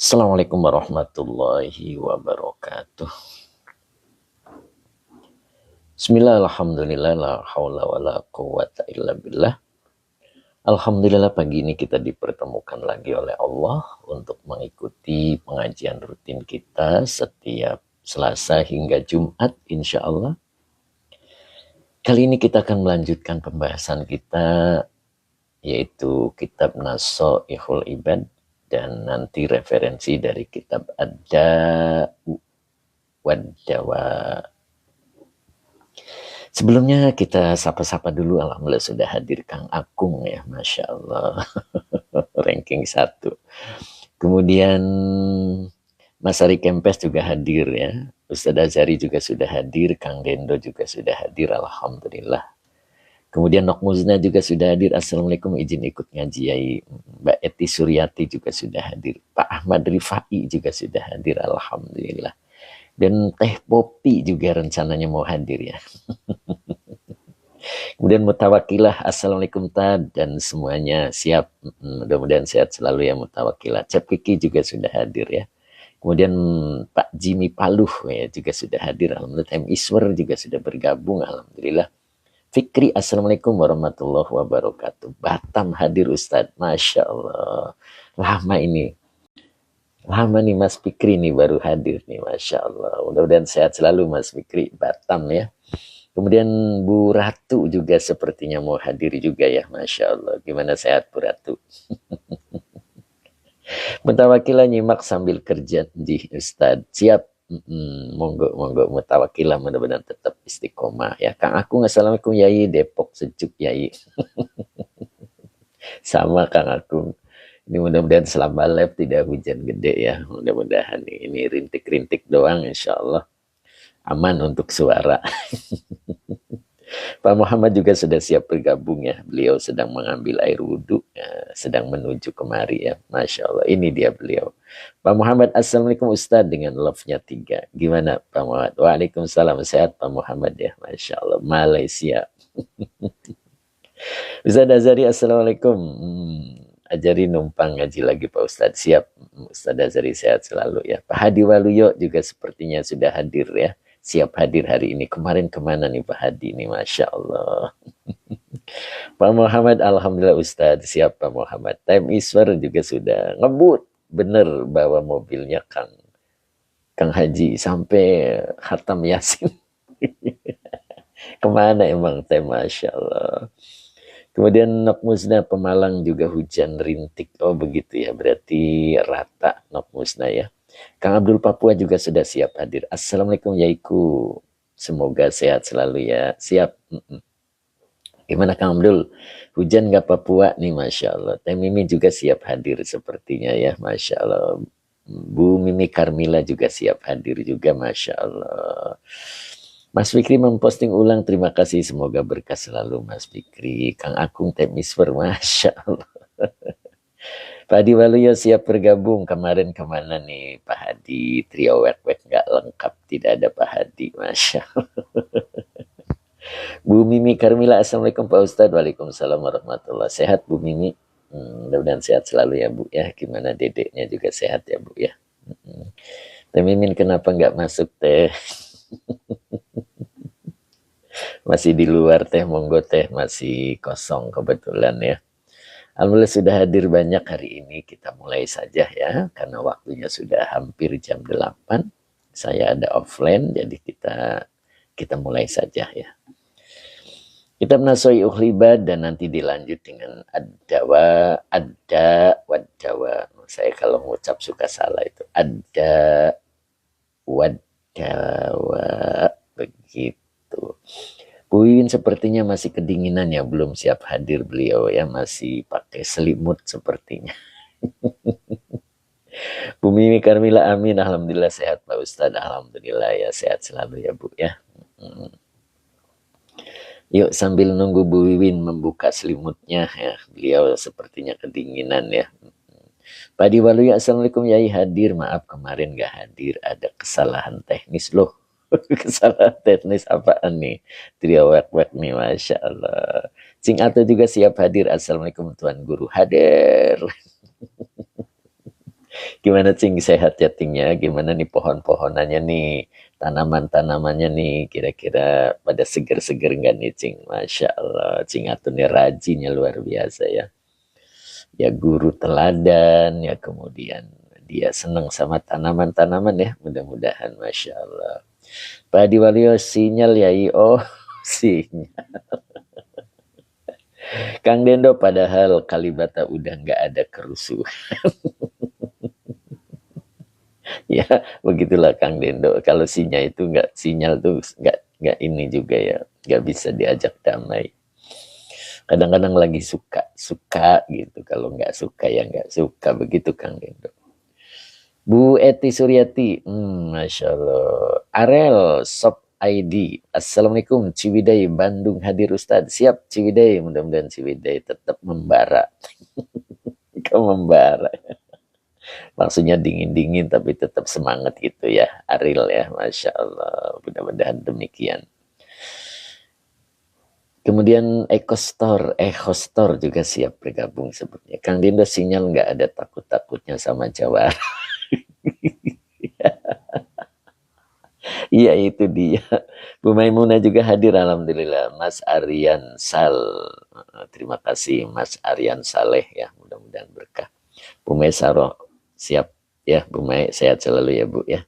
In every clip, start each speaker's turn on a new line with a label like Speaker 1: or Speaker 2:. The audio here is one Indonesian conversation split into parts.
Speaker 1: Assalamualaikum warahmatullahi wabarakatuh. Bismillah, alhamdulillah, la hawla wa la quwata illa billah. Alhamdulillah pagi ini kita dipertemukan lagi oleh Allah untuk mengikuti pengajian rutin kita setiap Selasa hingga Jumat insya Allah. Kali ini kita akan melanjutkan pembahasan kita yaitu kitab Nasoihul Ibad dan nanti referensi dari kitab Ad-Da'u wad-Dawa. Sebelumnya kita sapa-sapa dulu, alhamdulillah sudah hadir Kang Akung ya, Masya Allah, ranking 1. Kemudian Mas Ari Kempes juga hadir ya, Ustadz Azari juga sudah hadir, Kang Dendo juga sudah hadir, alhamdulillah. Kemudian Nok Muzna juga sudah hadir, Assalamualaikum, izin ikut ngaji Yai. Mbak Eti Suryati juga sudah hadir, Pak Ahmad Rifai juga sudah hadir, alhamdulillah. Dan Teh Popi juga rencananya mau hadir ya. Kemudian Mutawakilah, Assalamualaikum Tad, dan semuanya siap. Mudah-mudahan sehat selalu ya Mutawakilah. Cep Kiki juga sudah hadir ya. Kemudian Pak Jimmy Paluh ya juga sudah hadir. Alhamdulillah. M. Iswar juga sudah bergabung. Alhamdulillah. Fikri, Assalamualaikum warahmatullahi wabarakatuh. Batam hadir Ustadz. Masya Allah. Lama ini. Lama nih Mas Fikri nih baru hadir nih. Masya Allah. Mudah-mudahan sehat selalu Mas Fikri. Batam ya. Kemudian Bu Ratu juga sepertinya mau hadir juga ya. Masya Allah. Gimana sehat Bu Ratu? Mutawakilah nyimak sambil kerja di Ustadz. Siap. Monggo mutawakilah mudah-mudahan tetap istiqomah ya. Kang Akung, Assalamualaikum Yai. Depok sejuk Yai. Sama Kang Akung. Ini mudah-mudahan selama live tidak hujan gede ya. Mudah-mudahan ini rintik-rintik doang insya Allah. Aman untuk suara. Pak Muhammad juga sudah siap bergabung ya. Beliau sedang mengambil air wudhu, ya, sedang menuju kemari ya. Masya Allah, ini dia beliau. Pak Muhammad, Assalamualaikum Ustadz dengan love-nya 3. Gimana Pak Muhammad? Waalaikumsalam, sehat Pak Muhammad ya. Masya Allah, Malaysia. Ustadz Azari, Assalamualaikum. Ajari numpang ngaji lagi Pak Ustadz. Siap, Ustadz Azari sehat selalu ya. Pak Hadi Waluyo juga sepertinya sudah hadir ya. Siap hadir hari ini. Kemarin kemana nih Pak Hadi nih, Masya Allah. Pak Muhammad, alhamdulillah Ustadz. Siap Pak Muhammad. Time Iswar juga sudah ngebut. Bener bawa mobilnya Kang Haji sampai khatam Yasin. Kemana emang teh, Masya Allah. Kemudian Nok Musna Pemalang juga hujan rintik. Oh begitu ya, berarti rata Nok Musna ya. Kang Abdul Papua juga sudah siap hadir. Assalamualaikum Yaiku. Semoga sehat selalu ya. Siap. Gimana Kang Abdul? Hujan gak Papua nih, Masya Allah. Teh Mimi juga siap hadir sepertinya ya. Masya Allah. Bu Mimi Karmila juga siap hadir juga. Masya Allah. Mas Fikri memposting ulang. Terima kasih. Semoga berkah selalu Mas Fikri. Kang Akung Teh Miswer. Masya Allah. Pak Hadi Waluyo siap bergabung. Kemarin kemana nih Pak Hadi? Trio wek-wek nggak lengkap. Tidak ada Pak Hadi. Masya Allah. Bu Mimi Karmila, Assalamualaikum Pak Ustadz. Waalaikumsalam warahmatullahi. Sehat Bu Mimi? Mudah-mudahan sehat selalu ya Bu ya. Gimana dedeknya juga sehat ya Bu ya. Teh Mimin kenapa nggak masuk teh? Masih di luar teh, monggo teh masih kosong kebetulan ya. Alhamdulillah sudah hadir banyak hari ini. Kita mulai saja ya, karena waktunya sudah hampir jam 8. Saya ada offline, jadi kita mulai saja ya. Kita menasoi Ibad dan nanti dilanjut dengan Ad-Dawa, Ad-Da, Wad-Dawa. Saya kalau mengucap suka salah itu. Ad-Da, Wad-Dawa. Begitu. Bu Wiwin sepertinya masih kedinginan ya, belum siap hadir beliau ya, masih pakai selimut sepertinya. Bu Mimi Karmila, amin, alhamdulillah sehat Pak Ustadz, alhamdulillah ya, sehat selalu ya Bu ya. Yuk sambil nunggu Bu Wiwin membuka selimutnya ya, beliau sepertinya kedinginan ya. Pak Diwaluya, Assalamualaikum Yai hadir, maaf kemarin gak hadir, ada kesalahan teknis loh. Kesalahan teknis apaan nih? Trio wek-wek nih, Masya Allah. Sing Ato juga siap hadir. Assalamualaikum Tuan Guru, hadir. Gimana Cing sehat chattingnya? Gimana nih pohon-pohonannya nih? Tanaman-tanamannya nih kira-kira pada seger-seger nggak nih Cing? Masya Allah, Cing Atunnya rajinnya luar biasa ya. Ya guru teladan ya, kemudian dia senang sama tanaman-tanaman ya, mudah-mudahan Masya Allah. Pak Diwalio sinyal ya oh sinyal. Kang Dendo padahal Kalibata udah nggak ada kerusuhan. Ya begitulah Kang Dendo, kalau sinyal tuh nggak ini juga ya, nggak bisa diajak damai. Kadang-kadang lagi suka gitu, kalau nggak suka ya nggak suka, begitu Kang Dendo. Bu Eti Suryati, Masya Allah. Arel Sop ID, Assalamualaikum Ciwidey Bandung hadir Ustadz. Siap Ciwidey, mudah-mudahan Ciwidey tetap membara. Kau membara, maksudnya dingin-dingin tapi tetap semangat gitu ya Aril ya, Masya Allah, mudah-mudahan demikian. Kemudian Ekostor juga siap bergabung sebetulnya. Kang Dinda sinyal nggak ada takut-takutnya sama Jawa. Iya itu dia. Bu Maimunah juga hadir alhamdulillah. Mas Aryan terima kasih Mas Aryan Saleh ya, mudah-mudahan berkah. Bu Mesaro siap ya, Bu Mai sehat selalu ya Bu ya.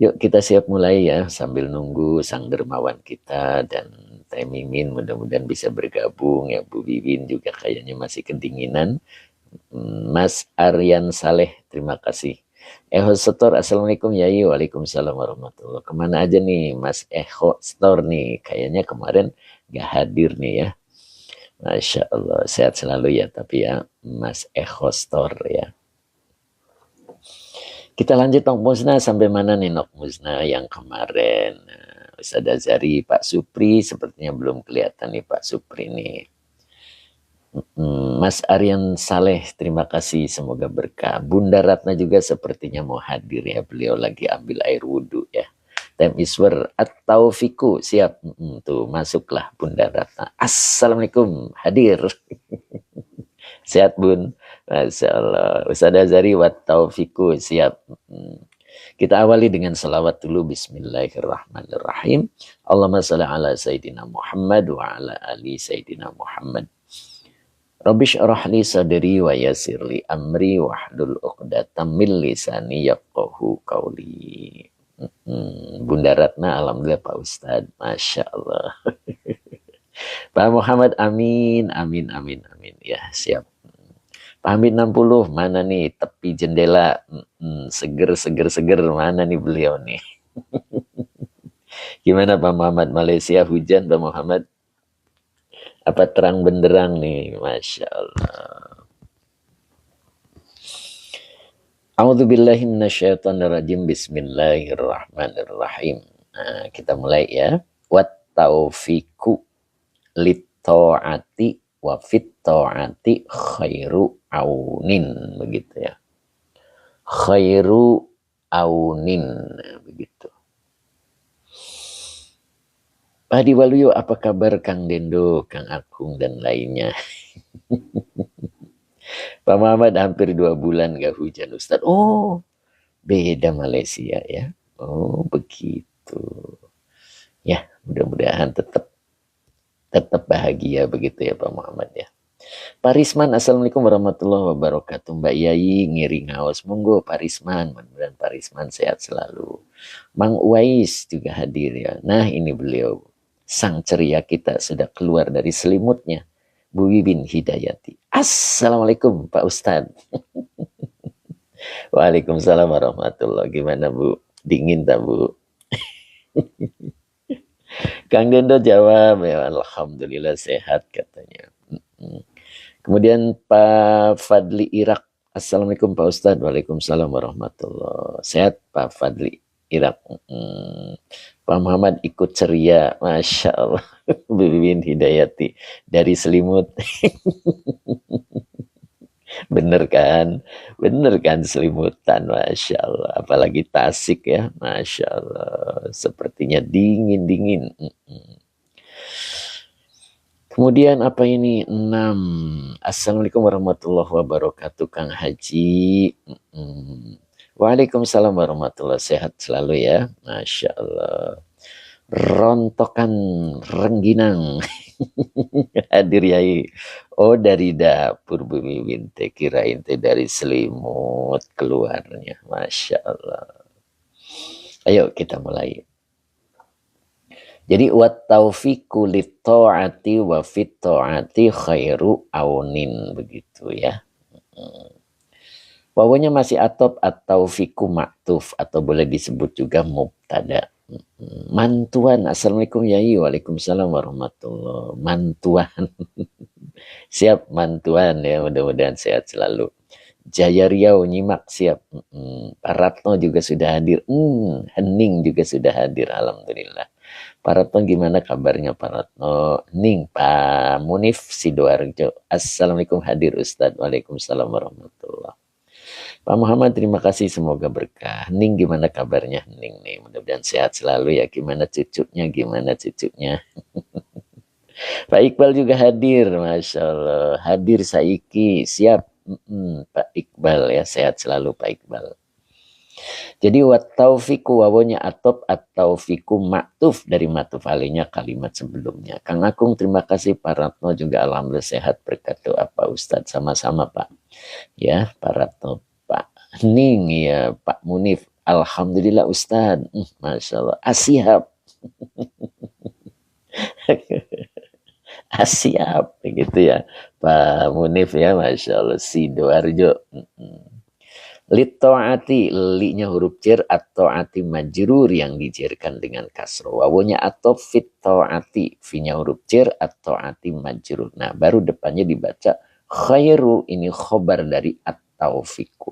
Speaker 1: Yuk kita siap mulai ya, sambil nunggu sang dermawan kita dan Teh Mimin mudah-mudahan bisa bergabung ya. Bu Wiwin juga kayaknya masih kedinginan. Mas Aryan Saleh terima kasih. Eho Setor, Assalamualaikum Yai. Waalaikumsalam warahmatullahi. Kemana aja nih Mas Eho Setor nih, kayaknya kemarin gak hadir nih ya. Masya Allah, sehat selalu ya tapi ya Mas Eho Setor ya. Kita lanjut Nok Musna, sampai mana nih Nok Musna yang kemarin? Ustaz Azari, Pak Supri sepertinya belum kelihatan nih Pak Supri nih. Mas Aryan Saleh, terima kasih, semoga berkah. Bunda Ratna juga sepertinya mau hadir ya, beliau lagi ambil air wudhu ya. Time Iswer atau Fiku siap, tuh masuklah Bunda Ratna. Assalamualaikum, hadir. Sehat Bun, Masya Allah. Ustaz Azari wa taufiku siap. Kita awali dengan salawat dulu. Bismillahirrahmanirrahim. Allahumma salli ala Sayyidina Muhammad wa ala ali Sayyidina Muhammad. Rabbish arahli sadri wa yasirli amri wahlul uqdatam min lisani yafqahu qawli. Bunda Ratna, alhamdulillah Pak Ustadz, Masya Allah. Pak Muhammad, amin, amin, amin, amin. Ya, siap. Pak Hamid 60, mana nih tepi jendela? Seger, mana nih beliau nih? Gimana Pak Muhammad, Malaysia hujan Pak Muhammad? Apa terang benderang nih? Masya Allah. A'udzubillahi minasyaitonirrajim. Bismillahirrahmanirrahim. Nah, kita mulai ya. Wat taufiku lit ta'ati wa fit ta'ati khairu aunin, begitu ya. Khairu aunin, begitu. Pak Diwaluyo, apa kabar Kang Dendo, Kang Akung dan lainnya? Pak Muhammad, hampir 2 bulan gak hujan Ustaz. Oh, beda Malaysia ya. Oh, begitu. Ya, mudah-mudahan tetap bahagia begitu ya Pak Muhammad ya. Pak Risman, Assalamualaikum warahmatullahi wabarakatuh. Mbak Yai ngiring ngaos, monggo Pak Risman, mudah-mudahan Pak Risman sehat selalu. Mang Uwais juga hadir ya. Nah ini beliau, sang ceria kita sudah keluar dari selimutnya. Bu Wiwin Hidayati. Assalamualaikum Pak Ustadz. Waalaikumsalam warahmatullahi. Gimana Bu? Dingin tak Bu? Kang Dendo jawab ya, alhamdulillah sehat katanya. Kemudian Pak Fadli Irak. Assalamualaikum Pak Ustadz. Waalaikumsalam warahmatullahi. Sehat Pak Fadli Irak. Pak Muhammad ikut ceria, Masya Allah. Bibin Hidayati dari selimut. Bener kan selimutan, Masya Allah. Apalagi Tasik ya, Masya Allah. Sepertinya dingin. Kemudian apa ini? 6. Assalamualaikum warahmatullahi wabarakatuh, Kang Haji. Waalaikumsalam warahmatullahi, sehat selalu ya. Masya Allah. Rontokan rengginang. Hadir Yai. Oh, dari dapur Bu Mimin teh, kirain teh dari selimut keluarnya. Masya Allah. Ayo kita mulai. Jadi wat taufiqu lit taati wa fit taati khairu aunin, begitu ya. Wawunya masih atop atau fiku maktuf atau boleh disebut juga mubtada. Mantuan. Assalamualaikum Yai. Waalaikumsalam warahmatullahi. Mantuan. Siap mantuan ya, mudah-mudahan sehat selalu. Jaya Riau nyimak siap. Pak Ratno juga sudah hadir. Hening juga sudah hadir, alhamdulillah. Pak Ratno gimana kabarnya Pak Ratno? Ning Pak Munif Sidoarjo. Assalamualaikum hadir Ustadz. Waalaikumsalam warahmatullahi. Pak Muhammad terima kasih, semoga berkah. Ning gimana kabarnya Ning nih? Mudah-mudahan sehat selalu ya. Gimana cucunya? Gimana cucunya? Pak Iqbal juga hadir, Masya Allah. Hadir Saiki, siap. Pak Iqbal ya, sehat selalu Pak Iqbal. Jadi wat taufiku wawonya atop atau fiku maktuf dari matuf alinya kalimat sebelumnya. Kang Akung terima kasih, Pak Ratno juga alhamdulillah sehat berkat doa Pak Ustadz. Sama-sama Pak. Ya Pak Ratno, Pak Ning ya, Pak Munif. Alhamdulillah Ustadz. Masya Allah. Asiap. Asiap begitu ya Pak Munif ya, Masya Allah. Sidoarjo. Lito'ati, li-nya huruf jar, at-to'ati majrur yang dijarkan dengan kasro. Wawunya atau fit to'ati, fi-nya huruf jar, at-to'ati majrur. Nah, baru depannya dibaca khairu, ini khobar dari at-taufiku.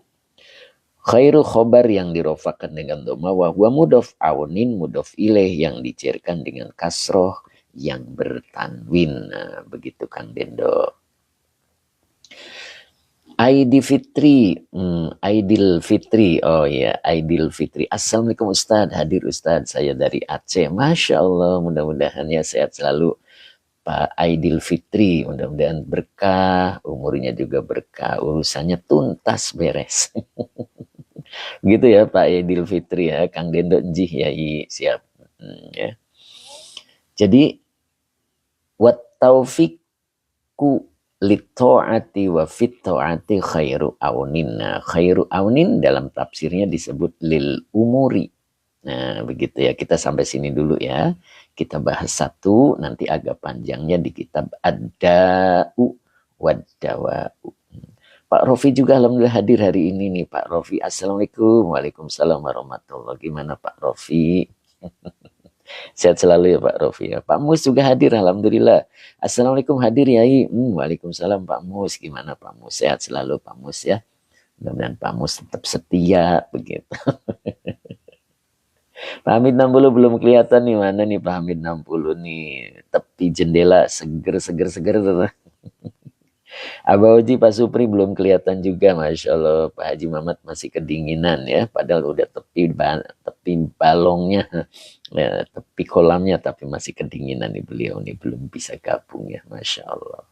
Speaker 1: Khairu khobar yang dirofakan dengan doma, wa mudof awnin mudof ilaih yang dijarkan dengan kasroh yang bertanwin. Nah, begitu Kang Dendo. Aidil Fitri, Aidil Fitri, oh ya, Aidil Fitri. Assalamualaikum Ustadz, hadir Ustadz, saya dari Aceh. Masya Allah, mudah-mudahan ya sehat selalu Pak Aidil Fitri. Mudah-mudahan berkah, umurnya juga berkah, urusannya tuntas beres. Gitu ya Pak Aidil Fitri ya, Kang Dendo Njih ya, siap. Ya. Jadi, wat taufiku lito'ati wa fito'ati khairu aunin. Nah, khairu aunin dalam tafsirnya disebut lil umuri. Nah, begitu ya. Kita sampai sini dulu ya. Kita bahas satu, nanti agak panjangnya di kitab Ad-Da'u wad-Dawa'u. Pak Rofi juga alhamdulillah hadir hari ini nih Pak Rofi. Assalamualaikum. Waalaikumsalam warahmatullahi. Gimana Pak Rofi? Sehat selalu ya Pak Rofi ya. Pak Mus juga hadir alhamdulillah. Assalamualaikum hadir Yai. Waalaikumsalam Pak Mus. Gimana Pak Mus? Sehat selalu Pak Mus ya. Mudah-mudahan Pak Mus tetap setia begitu. Pak Hamid 60 belum kelihatan nih, mana nih Pak Hamid 60 nih. Tepi jendela seger. Abah Oji Pak Supri belum kelihatan juga, Masya Allah. Pak Haji Mamat masih kedinginan ya, padahal udah tepi balongnya, ya, tepi kolamnya, tapi masih kedinginan nih beliau nih, belum bisa gabung ya, Masya Allah.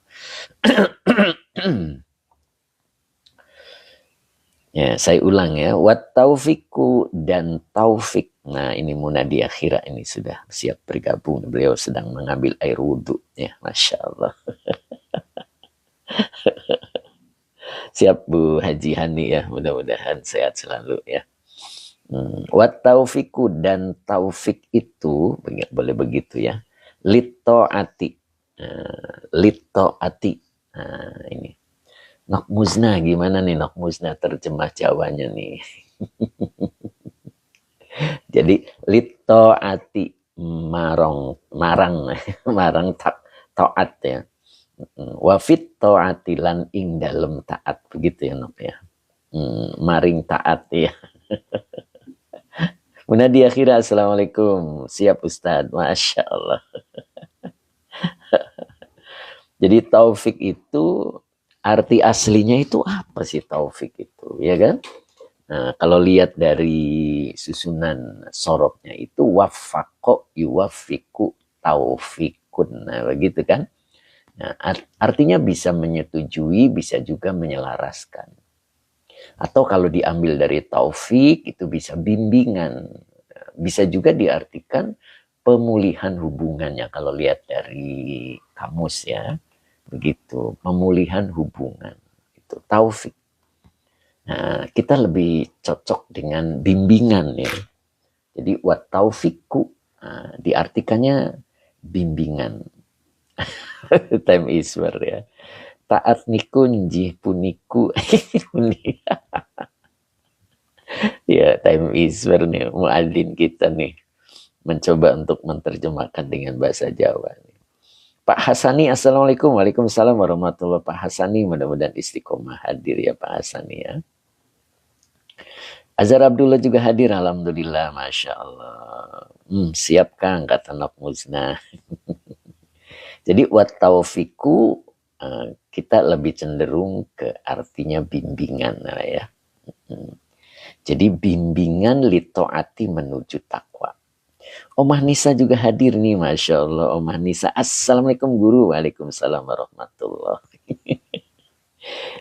Speaker 1: Ya, saya ulang ya, wat taufiku dan taufik. Nah, ini Munadi Akhira ini sudah siap bergabung. Beliau sedang mengambil air wudhu ya, Masya Allah. Siap Bu Haji Hani ya, mudah-mudahan sehat selalu ya. Wat taufiku dan taufik itu boleh begitu ya. Lito'ati. Lito'ati. Nah, ini. Nok Muzna gimana nih Nok Muzna terjemah Jawanya nih. Jadi lito'ati marang taat ya. Wafit ta'ati lan ing dalem taat, begitu ya Nok ya. Maring taat ya. Munadi Akhira, Assalamualaikum. Siap Ustadz, Masya Allah. Jadi taufik itu arti aslinya itu apa sih taufik itu, ya kan? Nah, kalau lihat dari susunan sorobnya itu wafaqo yuwafiku taufikun. Nah, begitu kan? Nah, artinya bisa menyetujui, bisa juga menyelaraskan. Atau kalau diambil dari taufik, itu bisa bimbingan. Bisa juga diartikan pemulihan hubungannya, kalau lihat dari kamus ya. Begitu, pemulihan hubungan. Itu taufik. Nah, kita lebih cocok dengan bimbingan ya. Jadi wat taufikku, diartikannya bimbingan. Time iswer ya. Taat niku njih puniku. Ya, time iswer nih, muadzin kita nih. Mencoba untuk menerjemahkan dengan bahasa Jawa. Pak Hasani, Assalamualaikum. Waalaikumsalam warahmatullahi wabarakatuh. Pak Hasani, mudah-mudahan istiqomah hadir ya Pak Hasani ya. Azhar Abdullah juga hadir, alhamdulillah, masya Allah. Siap Kang, kata Nok Muzna. Jadi wat taufiku, kita lebih cenderung ke artinya bimbingan ya. Jadi bimbingan litoati menuju takwa. Omah Nisa juga hadir nih, masya Allah. Omah Nisa, assalamualaikum guru, waalaikumsalam warahmatullahi.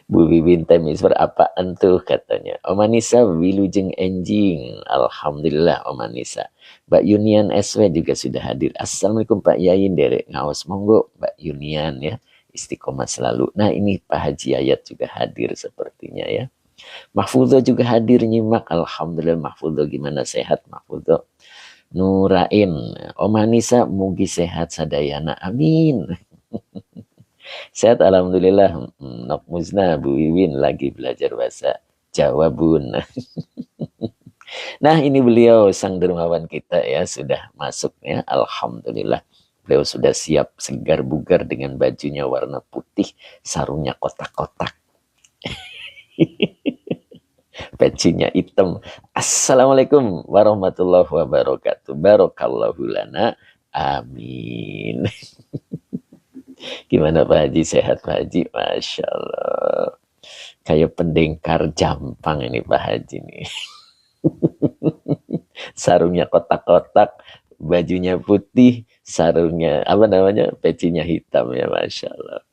Speaker 1: Bu Bibin Temisper apaan tuh katanya. Omah Nisa wilujeng enjing. Alhamdulillah Omah Nisa. Mbak Yunian SW juga sudah hadir. Assalamualaikum Pak Yayin derek ngaos monggo Mbak Yunian ya. Istiqomah selalu. Nah ini Pak Haji Ayat juga hadir sepertinya ya. Mahfudho juga hadir nyimak. Alhamdulillah Mahfudho, gimana sehat Mahfudho? Nurain, Omah Nisa mugi sehat sadayana, amin. Sehat alhamdulillah. Nok Muzna, Bu Wiwin lagi belajar bahasa Jawa Bun. Nah ini beliau sang dermawan kita ya, sudah masuk ya, alhamdulillah. Beliau sudah siap segar bugar dengan bajunya warna putih, sarungnya kotak-kotak. Pecinya hitam. Assalamualaikum warahmatullahi wabarakatuh. Barakallahu lana. Amin. Gimana Pak Haji? Sehat Pak Haji? Masya Allah. Kayak pendengkar jampang ini Pak Haji nih. Sarungnya kotak-kotak, bajunya putih, sarungnya apa namanya? Pecinya hitam ya, Masya Allah.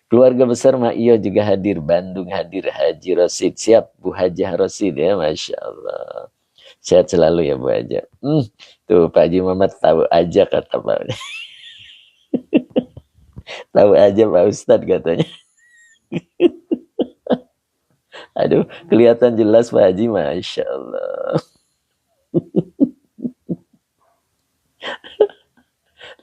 Speaker 1: Keluarga besar Mak Iyo juga hadir, Bandung hadir, Haji Rosid siap, Bu Hajah Rosid ya, Masya Allah. Sehat selalu ya Bu Hajah. Tuh Pak Haji Muhammad tahu aja kata Pak. Tahu aja Pak Ustadz katanya. Aduh, kelihatan jelas Pak Haji, Masya Allah.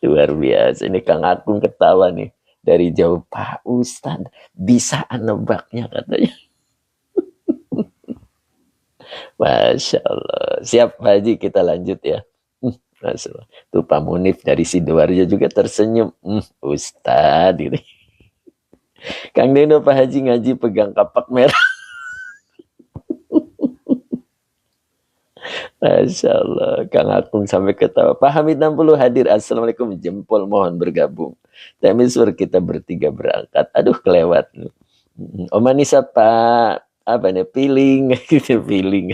Speaker 1: Luar biasa, ini Kang Akung ketawa nih. Dari jauh, Pak Ustadz bisa nebaknya katanya. Masya Allah. Siap Pak Haji, kita lanjut ya. Masya Allah. Tuh Pak Munif dari Sidoarjo juga tersenyum. Ustadz ini. Kang Deno, Pak Haji ngaji pegang kapak merah. Masya Allah. Kang Akung sampai ketawa. Pak Hamid 60 hadir. Assalamualaikum. Jempol mohon bergabung. Temisur kita bertiga berangkat. Aduh kelewat. Om Anissa Pak. Apa nih? Piling. Piling.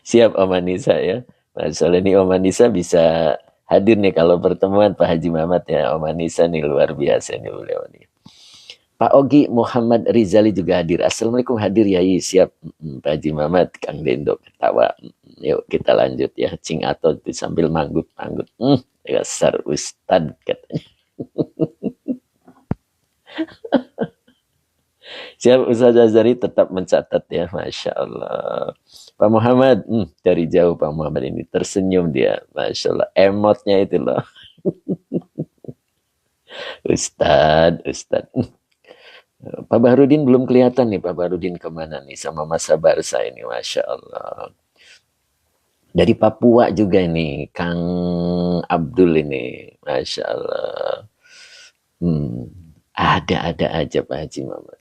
Speaker 1: Siap Om Anissa ya. Masya Allah ini Om Anissa bisa hadir nih kalau pertemuan Pak Haji Muhammad ya. Om Anissa nih luar biasa nih beliau nih. Pak Ogi Muhammad Rizali juga hadir. Assalamualaikum, hadir Yai. Siap Pak Haji Muhammad, Kang Dendo ketawa. Yuk kita lanjut ya. Cing atau sambil manggut-manggut. Dasar Ustad katanya. Siap Ustaz Azhari tetap mencatat ya. Masya Allah. Pak Muhammad, dari jauh Pak Muhammad ini tersenyum dia. Masya Allah. Emotnya itu loh. Ustad. Pak Bahrudin belum kelihatan nih, Pak Bahrudin kemana nih sama Mas Sabarsa ini, Masya Allah. Dari Papua juga ini, Kang Abdul ini, Masya Allah. Ada aja Pak Haji Muhammad.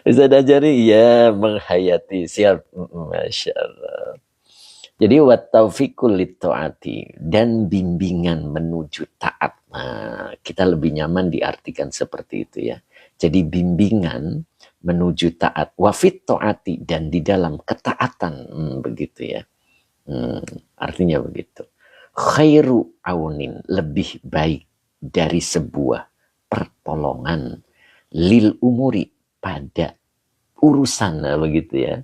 Speaker 1: Ustaz Ajari, ya menghayati, siap, Masya Allah. Jadi wat taufiqul litaati, dan bimbingan menuju taat. Nah, kita lebih nyaman diartikan seperti itu ya. Jadi bimbingan menuju taat, wafit taati, dan di dalam ketaatan, begitu ya. Artinya begitu. khairu aunin, lebih baik dari sebuah pertolongan, lil umuri, pada urusan, nah begitu ya.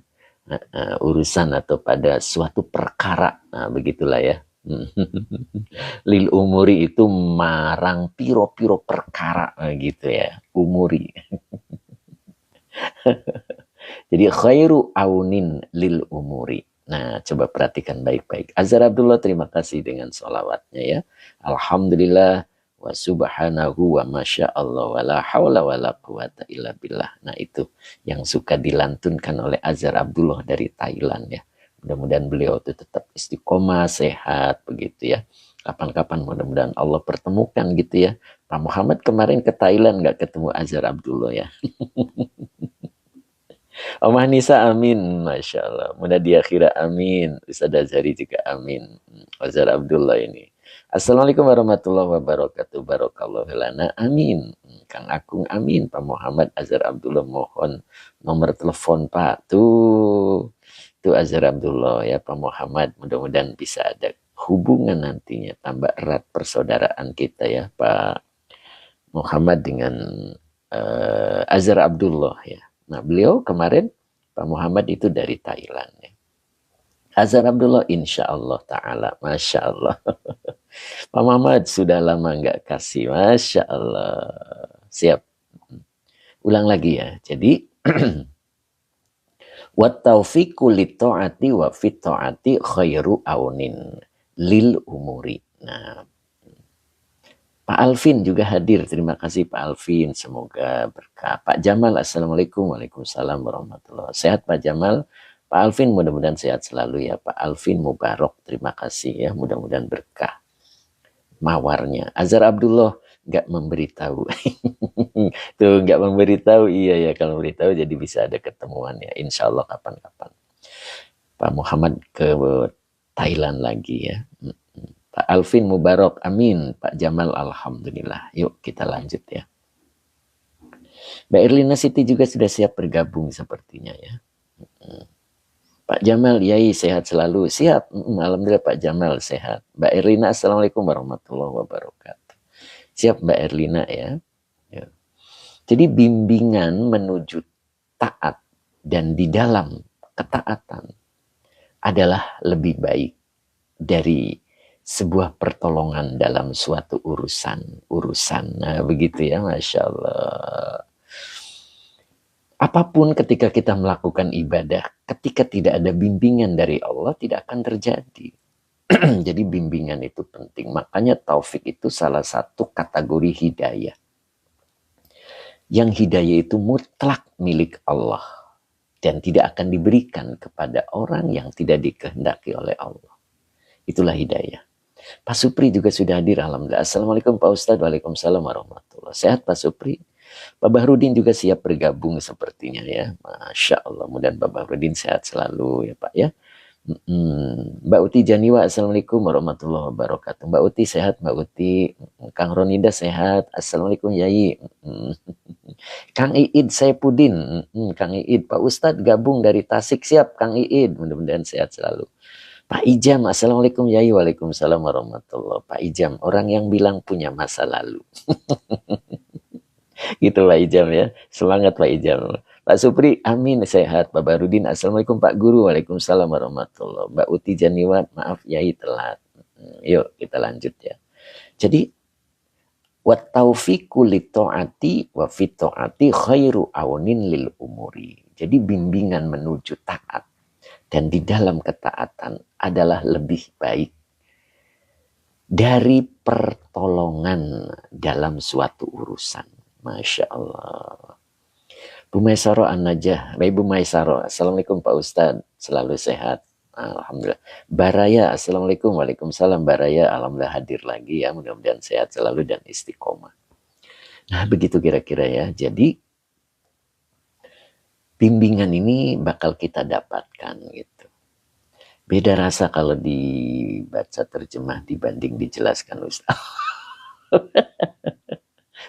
Speaker 1: Urusan atau pada suatu perkara, nah begitulah ya. Lil umuri itu marang piro-piro perkara, nah gitu ya, umuri. Jadi khairu aunin lil umuri. Nah, coba perhatikan baik-baik. Azhar Abdullah, terima kasih dengan sholawatnya ya. Alhamdulillah wa subhanahu wa masya Allah wa la hawla wa la quwata illa billah. Nah, itu yang suka dilantunkan oleh Azhar Abdullah dari Thailand ya. Mudah-mudahan beliau itu tetap istiqomah, sehat begitu ya. Kapan-kapan mudah-mudahan Allah pertemukan gitu ya. Pak Muhammad kemarin ke Thailand nggak ketemu Azhar Abdullah ya. Omah Nisa amin, Masya Allah. Mudah diakhirah amin. Ustaz Azhari juga amin. Azhar Abdullah ini. Assalamualaikum warahmatullahi wabarakatuh. Barakallahu lana amin. Kang Akung amin. Pak Muhammad Azhar Abdullah mohon nomor telepon Pak. Tuh Azhar Abdullah ya Pak Muhammad. Mudah-mudahan bisa ada hubungan nantinya. Tambah erat persaudaraan kita ya Pak Muhammad dengan Azhar Abdullah ya. Nah beliau kemarin Pak Muhammad itu dari Thailand ya. Azhar Abdullah insya Allah ta'ala. Masya Allah. Pak Muhammad sudah lama nggak kasih. Masya Allah. Siap. Ulang lagi ya. Jadi wat taufiqu lit ta'ati wa fit ta'ati khairu aunin lil umuri. Nah, Pak Alvin juga hadir. Terima kasih Pak Alvin. Semoga berkah. Pak Jamal, Assalamualaikum. Waalaikumsalam warahmatullahi wabarakatuh. Sehat Pak Jamal. Pak Alvin mudah-mudahan sehat selalu ya. Pak Alvin Mubarak. Terima kasih ya. Mudah-mudahan berkah. Mawarnya. Azhar Abdullah nggak memberitahu. Tuh nggak memberitahu. Iya ya. Kalau memberitahu jadi bisa ada ketemuan ya. Insya Allah kapan-kapan. Pak Muhammad ke Thailand lagi ya. Pak Alvin Mubarak, amin. Pak Jamal, alhamdulillah. Yuk kita lanjut ya. Mbak Erlina Siti juga sudah siap bergabung sepertinya ya. Pak Jamal, yai sehat selalu. Siap, alhamdulillah Pak Jamal sehat. Mbak Erlina, assalamualaikum warahmatullahi wabarakatuh. Siap Mbak Erlina ya. Jadi bimbingan menuju taat dan di dalam ketaatan adalah lebih baik dari sebuah pertolongan dalam suatu urusan. Nah begitu ya, Masya Allah. Apapun ketika kita melakukan ibadah, ketika tidak ada bimbingan dari Allah, tidak akan terjadi. Jadi bimbingan itu penting. Makanya taufik itu salah satu kategori hidayah. Yang hidayah itu mutlak milik Allah. Dan tidak akan diberikan kepada orang yang tidak dikehendaki oleh Allah. Itulah hidayah. Pak Supri juga sudah hadir, alhamdulillah. Assalamualaikum Pak Ustadz, waalaikumsalam warahmatullahi wabarakatuh. Sehat Pak Supri? Pak Bahrudin juga siap bergabung sepertinya ya. Masya Allah, mudah-mudahan Pak Bahrudin sehat selalu ya Pak ya. Mbak Uti Janiwa, assalamualaikum warahmatullahi wabarakatuh. Mbak Uti sehat, Mbak Uti. Kang Ronida sehat, assalamualaikum Yai. Kang Iid Saipudin, Kang Iid, Pak Ustadz gabung dari Tasik, siap Kang Iid, mudah-mudahan sehat selalu. Pak Ijam, assalamualaikum Yai, waalaikumsalam warahmatullahi. Pak Ijam, orang yang bilang punya masa lalu. Gitu Pak Ijam ya, semangat Pak Ijam. Pak Supri, amin sehat. Pak Barudin, assalamualaikum Pak Guru, waalaikumsalam warahmatullahi. Mbak Uti Janiwat, maaf Yai telat. Yuk kita lanjut ya. Jadi wat taufiqu lit ta'ati wa fit ta'ati khairu aunin lil umuri. Jadi bimbingan menuju taat dan di dalam ketaatan adalah lebih baik dari pertolongan dalam suatu urusan. Masya Allah. Bu Maisaro An-Najah, Ibu Maisaro, assalamualaikum Pak Ustadz, selalu sehat. Alhamdulillah. Baraya, assalamualaikum, waalaikumsalam. Baraya, alhamdulillah hadir lagi ya, mudah-mudahan sehat selalu dan istiqomah. Nah begitu kira-kira ya. Jadi bimbingan ini bakal kita dapatkan gitu. Beda rasa kalau dibaca terjemah dibanding dijelaskan Ustaz.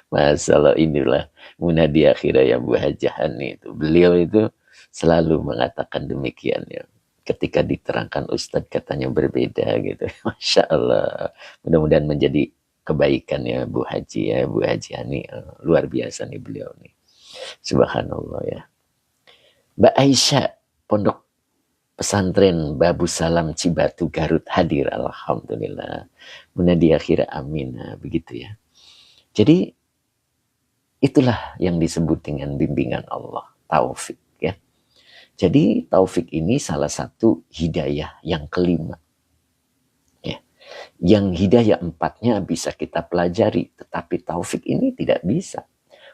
Speaker 1: Masalah inilah Munadi Akhirah yang Bu Hajahan itu. Beliau itu selalu mengatakan demikian ya. ketika diterangkan Ustadz katanya berbeda gitu. Masya Allah. Mudah-mudahan menjadi kebaikan ya Bu Haji ya, Bu Haji Hani. Luar biasa nih beliau nih. Subhanallah ya. Mbak Aisyah, Pondok Pesantren Babu Salam Cibatu Garut hadir. Alhamdulillah. Munadi akhir amin. Nah, begitu ya. Jadi itulah yang disebut dengan bimbingan Allah. Taufik ya. Jadi taufik ini salah satu hidayah yang kelima. Ya. Yang hidayah empatnya bisa kita pelajari. Tetapi taufik ini tidak bisa.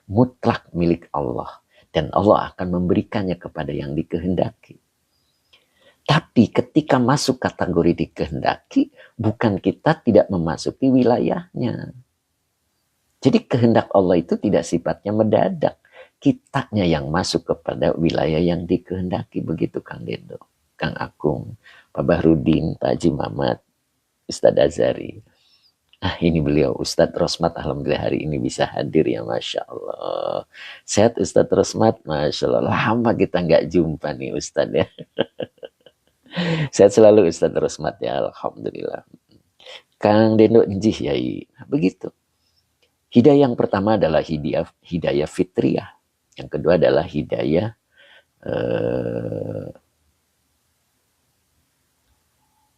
Speaker 1: Mutlak milik Allah. Dan Allah akan memberikannya kepada yang dikehendaki. Tapi ketika masuk kategori dikehendaki, bukan kita tidak memasuki wilayahnya. Jadi kehendak Allah itu tidak sifatnya mendadak. Kitanya yang masuk kepada wilayah yang dikehendaki. Begitu Kang Dendo, Kang Akung, Pak Bahrudin, Pak Haji Mamat, Ustadz Azari. Ah ini beliau, Ustadz Rosmat, alhamdulillah hari ini bisa hadir ya, Masya Allah. Sehat Ustadz Rosmat, Masya Allah. Lama kita nggak jumpa nih Ustadz ya. Sehat selalu Ustadz Rosmat ya, alhamdulillah. Kang Dendo Njih Yai, nah, begitu. Hidayah yang pertama adalah hidayah fitriyah. Yang kedua adalah hidayah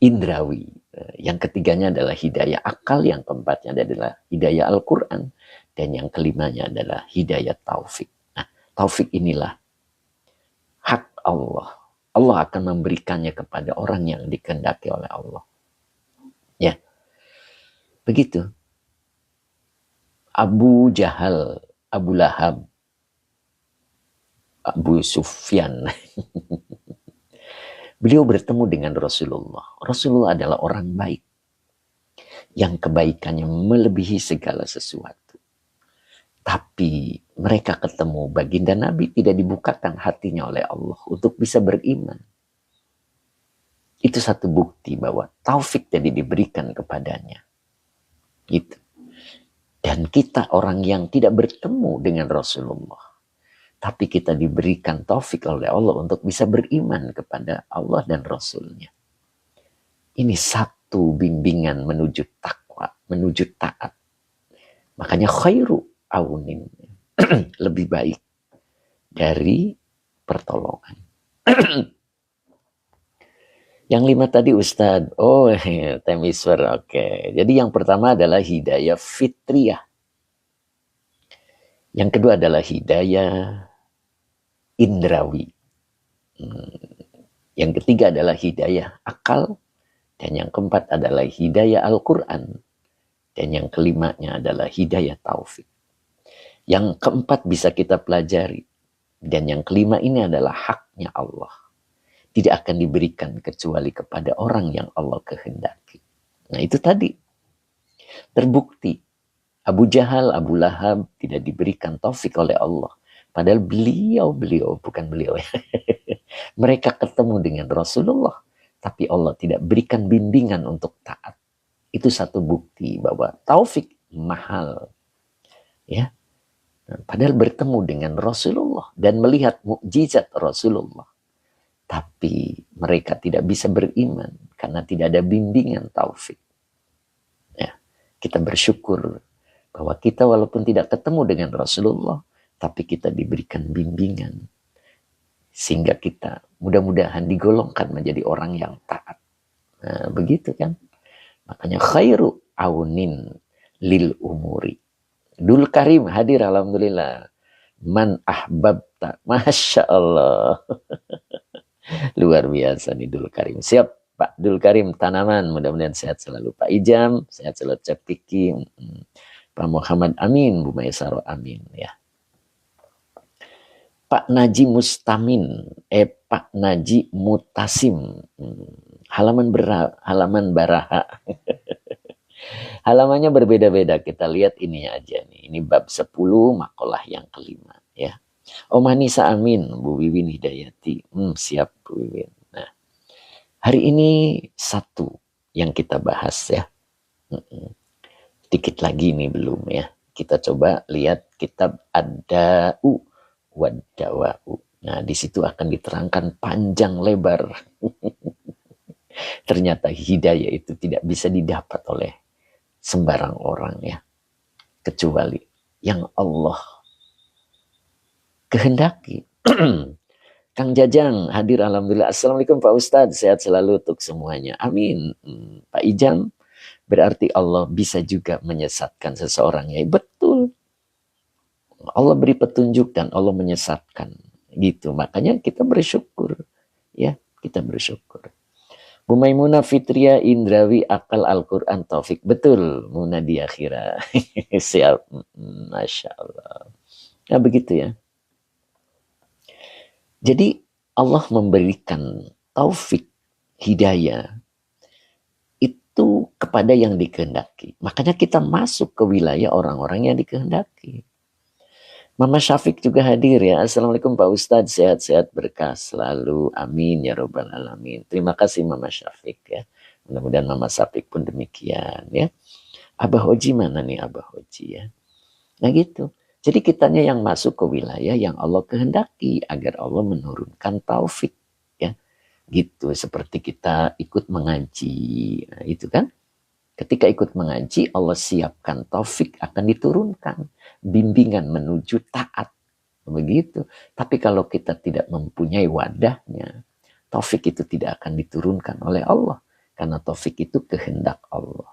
Speaker 1: indrawi. Yang ketiganya adalah hidayah akal. Yang keempatnya adalah hidayah Al-Quran. Dan yang kelimanya adalah hidayah taufik. Nah, taufik inilah hak Allah. Allah akan memberikannya kepada orang yang dikehendaki oleh Allah. Ya, begitu. Abu Jahal, Abu Lahab, Abu Sufyan. Beliau bertemu dengan Rasulullah. Rasulullah adalah orang baik. Yang kebaikannya melebihi segala sesuatu. Tapi mereka ketemu baginda Nabi tidak dibukakan hatinya oleh Allah untuk bisa beriman. Itu satu bukti bahwa taufik jadi diberikan kepadanya. Gitu. Dan kita orang yang tidak bertemu dengan Rasulullah. Tapi kita diberikan taufik oleh Allah untuk bisa beriman kepada Allah dan Rasulnya. Ini satu bimbingan menuju takwa, menuju taat. Makanya khairu aunin. Lebih baik dari pertolongan. Yang 5 tadi Ustadz. Oh, temiswer. Oke. Jadi yang pertama adalah hidayah fitriyah. Yang kedua adalah hidayah indrawi. Yang ketiga adalah hidayah akal. Dan yang keempat adalah hidayah Al-Quran. Dan yang kelimanya adalah hidayah taufik. Yang keempat bisa kita pelajari. Dan yang kelima ini adalah haknya Allah. Tidak akan diberikan kecuali kepada orang yang Allah kehendaki. Nah itu tadi. Terbukti. Abu Jahal, Abu Lahab tidak diberikan taufik oleh Allah. Padahal beliau, bukan beliau ya. Mereka ketemu dengan Rasulullah. Tapi Allah tidak berikan bimbingan untuk taat. Itu satu bukti bahwa taufik mahal. Ya. Padahal bertemu dengan Rasulullah. Dan melihat mukjizat Rasulullah. Tapi mereka tidak bisa beriman karena tidak ada bimbingan taufik. Ya, kita bersyukur bahwa kita walaupun tidak ketemu dengan Rasulullah, tapi kita diberikan bimbingan. Sehingga kita mudah-mudahan digolongkan menjadi orang yang taat. Nah, begitu kan? Makanya khairu aunin lil umuri. Dul Karim hadir alhamdulillah. Man ahbabta. Masya Allah. Luar biasa nih Dul Karim. Siap Pak Dul Karim Tanaman. Mudah-mudahan sehat selalu. Pak Ijam. Sehat selalu Cep Kiki. Pak Muhammad Amin. Bu Maisaro Amin. Ya. Pak Naji Mustamin. Pak Naji Mutasim. Halaman Baraha. Halamannya berbeda-beda. Kita lihat ini aja nih. Ini bab 10 makalah yang kelima. Ya. Om Anissa Amin, Bu Wiwin Hidayati. Siap Bu Wiwin. Nah, hari ini satu yang kita bahas ya. Dikit lagi nih belum ya. Kita coba lihat kitab Ad-Da'u Wad-Dawa'u. Nah, di situ akan diterangkan panjang lebar. Ternyata hidayah itu tidak bisa didapat oleh sembarang orang ya, kecuali yang Allah kehendaki. Kang Jajang hadir, alhamdulillah. Assalamualaikum Pak Ustadz, sehat selalu untuk semuanya. Amin. Pak Ijam, berarti Allah bisa juga menyesatkan seseorang ya. Betul. Allah beri petunjuk dan Allah menyesatkan. Gitu. Makanya kita bersyukur. Ya, kita bersyukur. Bu Maimunah Fitria Indrawi Akal Al-Quran Taufik. Betul, Munadia Khira. Siap. Masya Allah. Nah begitu ya. Jadi Allah memberikan taufik, hidayah itu kepada yang dikehendaki. Makanya kita masuk ke wilayah orang-orang yang dikehendaki. Mama Syafiq juga hadir ya. Assalamualaikum Pak Ustadz, sehat-sehat berkah selalu. Amin ya robbal alamin. Terima kasih Mama Syafiq ya. Mudah-mudahan Mama Syafiq pun demikian ya. Abah Oji mana nih Abah Oji ya. Nah gitu. Jadi kitanya yang masuk ke wilayah yang Allah kehendaki agar Allah menurunkan taufik ya. Gitu seperti kita ikut mengaji. Nah, itu kan. Ketika ikut mengaji Allah siapkan taufik akan diturunkan. Bimbingan menuju taat. Begitu. Tapi kalau kita tidak mempunyai wadahnya, taufik itu tidak akan diturunkan oleh Allah. Karena taufik itu kehendak Allah.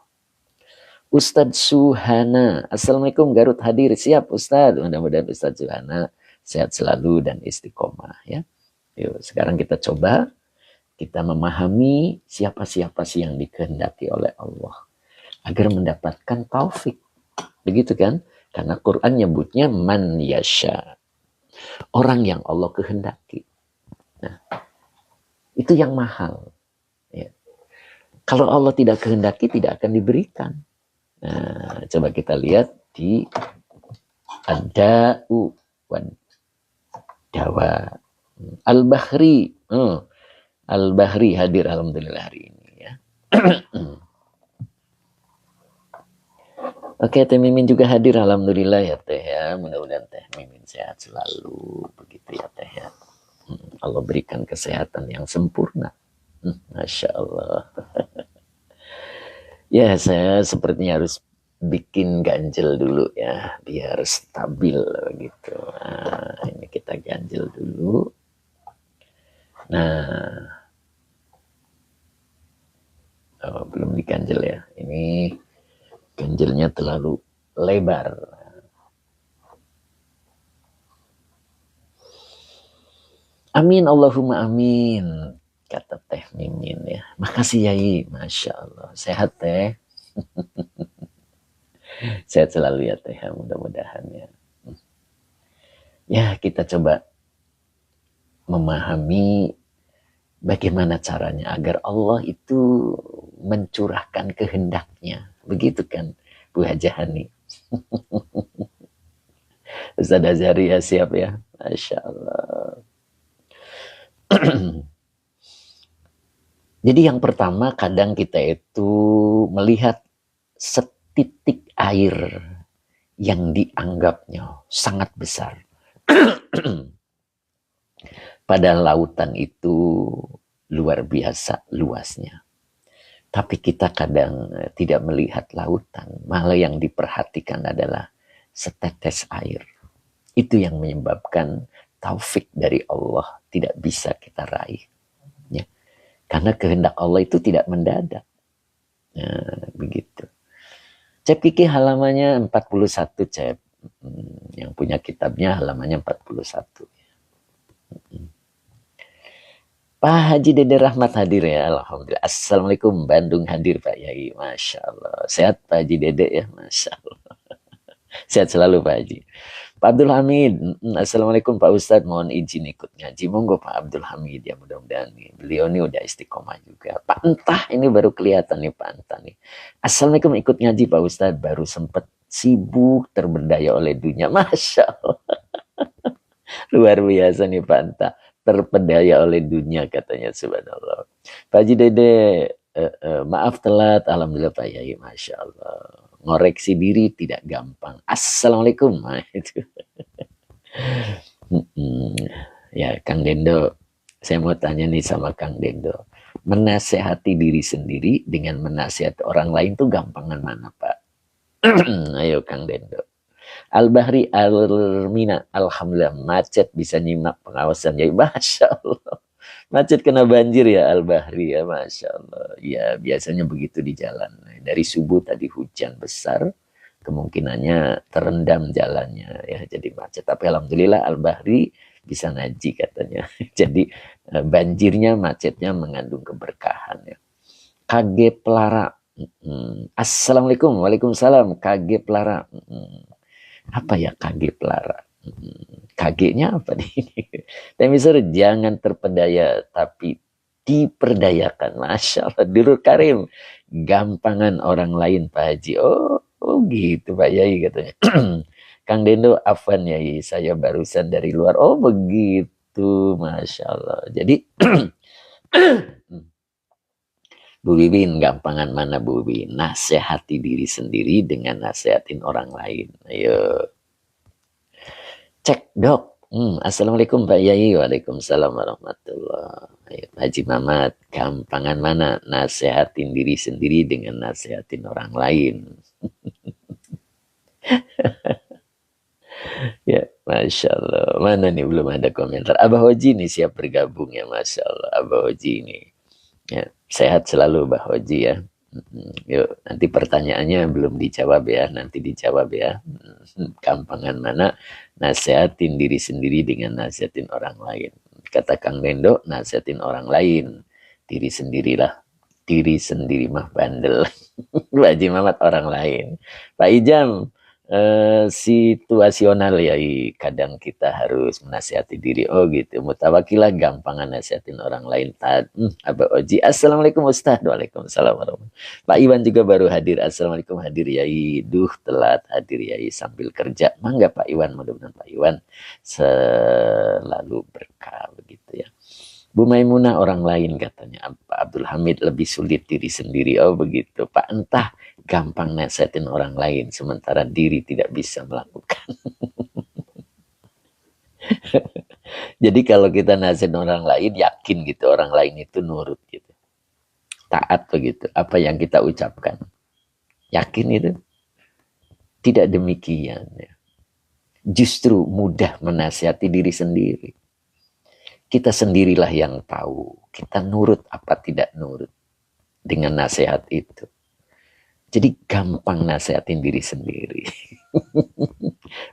Speaker 1: Ustadz Suhana, Assalamualaikum Garut hadir, siap Ustadz. Mudah-mudahan Ustadz Suhana sehat selalu dan istiqomah ya. Yuk, sekarang kita coba kita memahami siapa-siapa sih yang dikehendaki oleh Allah agar mendapatkan taufik. Begitu kan? Karena Quran nyebutnya man yasha. Orang yang Allah kehendaki. Nah, itu yang mahal. Ya. Kalau Allah tidak kehendaki tidak akan diberikan. Nah, coba kita lihat di Ad-Da'u wad Dawa. Al-Bahri. Al-Bahri hadir alhamdulillah hari ini ya. Oke, Teh Mimin juga hadir alhamdulillah ya Teh ya. Mudah-mudahan Teh Mimin sehat selalu. Begitu ya Teh ya. Allah berikan kesehatan yang sempurna. Masya Allah. Ya, saya sepertinya harus bikin ganjel dulu ya, biar stabil gitu. Nah, ini kita ganjel dulu. Nah, belum diganjel ya. Ini ganjelnya terlalu lebar. Amin, Allahumma amin. Kata Teh Mimin ya. Makasih Yai, Masya Allah. Sehat Teh. Sehat selalu ya Teh, mudah-mudahan ya. Ya, kita coba memahami bagaimana caranya agar Allah itu mencurahkan kehendaknya. Begitu kan, Bu Hajah Hani. Ustaz Azhari ya, siap ya. Masya Allah. Jadi yang pertama kadang kita itu melihat setitik air yang dianggapnya sangat besar. Pada lautan itu luar biasa luasnya. Tapi kita kadang tidak melihat lautan. Malah yang diperhatikan adalah setetes air. Itu yang menyebabkan taufik dari Allah tidak bisa kita raih. Ya. Karena kehendak Allah itu tidak mendadak. Nah, begitu. Cep Kiki halamannya 41 Cep. Yang punya kitabnya halamannya 41. Pak Haji Dede Rahmat hadir ya, alhamdulillah. Assalamualaikum, Bandung hadir Pak Yai, Masya Allah. Sehat Pak Haji Dede ya, Masya Allah. Sehat selalu Pak Haji. Pak Abdul Hamid, Assalamualaikum Pak Ustadz, mohon izin ikut ngaji. Monggo Pak Abdul Hamid ya, mudah-mudahan nih. Beliau ini udah istiqomah juga. Pak Entah ini baru kelihatan nih Pak Entah nih. Assalamualaikum, ikut ngaji Pak Ustadz, baru sempat sibuk terberdaya oleh dunia. Masya Allah. Luar biasa nih Pak Entah. Terpedaya oleh dunia katanya, subhanallah. Pak Haji Dede, maaf telat, alhamdulillah Pak Yai, Masya Allah. Ngoreksi diri tidak gampang. Assalamualaikum. Nah, itu. Ya, Kang Dendo, saya mau tanya nih sama Kang Dendo. Menasehati diri sendiri dengan menasehati orang lain tuh gampangan mana, Pak? Ayo, Kang Dendo. Al-Bahri Al-Mina, Alhamdulillah, macet bisa nyimak pengawasan. Ya, Masya Allah. Macet kena banjir ya Al-Bahri ya, Masya Allah. Ya, biasanya begitu di jalan. Dari subuh tadi hujan besar, kemungkinannya terendam jalannya ya, jadi macet. Tapi Alhamdulillah Al-Bahri bisa ngaji katanya. Jadi banjirnya, macetnya mengandung keberkahan ya. KG Pelara. Assalamualaikum, waalaikumsalam. KG Pelara. Apa ya KG Pelara? KG-nya apa nih? Temisor jangan terpedaya tapi diperdayakan. Masya Allah. Dulu Karim. Gampangan orang lain Pak Haji. Oh gitu Pak Yai katanya. Kang Dendo afan Yai. Saya barusan dari luar. Oh begitu. Masya Allah. Jadi Bu Bibin, gampangan mana Bu Bibin? Nasihati diri sendiri dengan nasihatin orang lain. Ayo. Cek dok. Assalamualaikum Pak Yai. Waalaikumsalam warahmatullahi. Haji Mamat, gampangan mana nasihatin diri sendiri dengan nasihatin orang lain? Ya, Masya Allah. Mana nih belum ada komentar. Abah Hoji nih siap bergabung ya, Masya Allah. Abah Hoji nih. Ya, sehat selalu Abah Hoji ya. Yuk, nanti pertanyaannya belum dijawab ya, nanti dijawab ya. Gampangan mana nasihatin diri sendiri dengan nasihatin orang lain. Kata Kang Dendo, nasihatin orang lain. Diri sendirilah. Diri sendiri mah bandel. Wajib Mamat orang lain. Pak Ijam, situasional ya, kadang kita harus menasihati diri. Oh gitu, mutawakilah gampangan nasihatin orang lain. Abah Oji, Assalamualaikum Ustaz. Waalaikumsalam warahmatullahi. Pak Iwan juga baru hadir. Assalamualaikum, hadir Yai. Duh telat hadir Yai sambil kerja. Mangga Pak Iwan, mudah-mudahan Pak Iwan selalu berkah begitu ya. Bu Maimunah orang lain katanya. Pak Abdul Hamid lebih sulit diri sendiri. Oh begitu Pak, entah gampang nasihatin orang lain sementara diri tidak bisa melakukan. Jadi kalau kita nasihatin orang lain, yakin gitu orang lain itu nurut gitu, taat begitu apa yang kita ucapkan, yakin itu. Tidak demikian ya. Justru mudah menasihati diri sendiri. Kita sendirilah yang tahu kita nurut apa tidak nurut dengan nasihat itu. Jadi gampang nasihatin diri sendiri.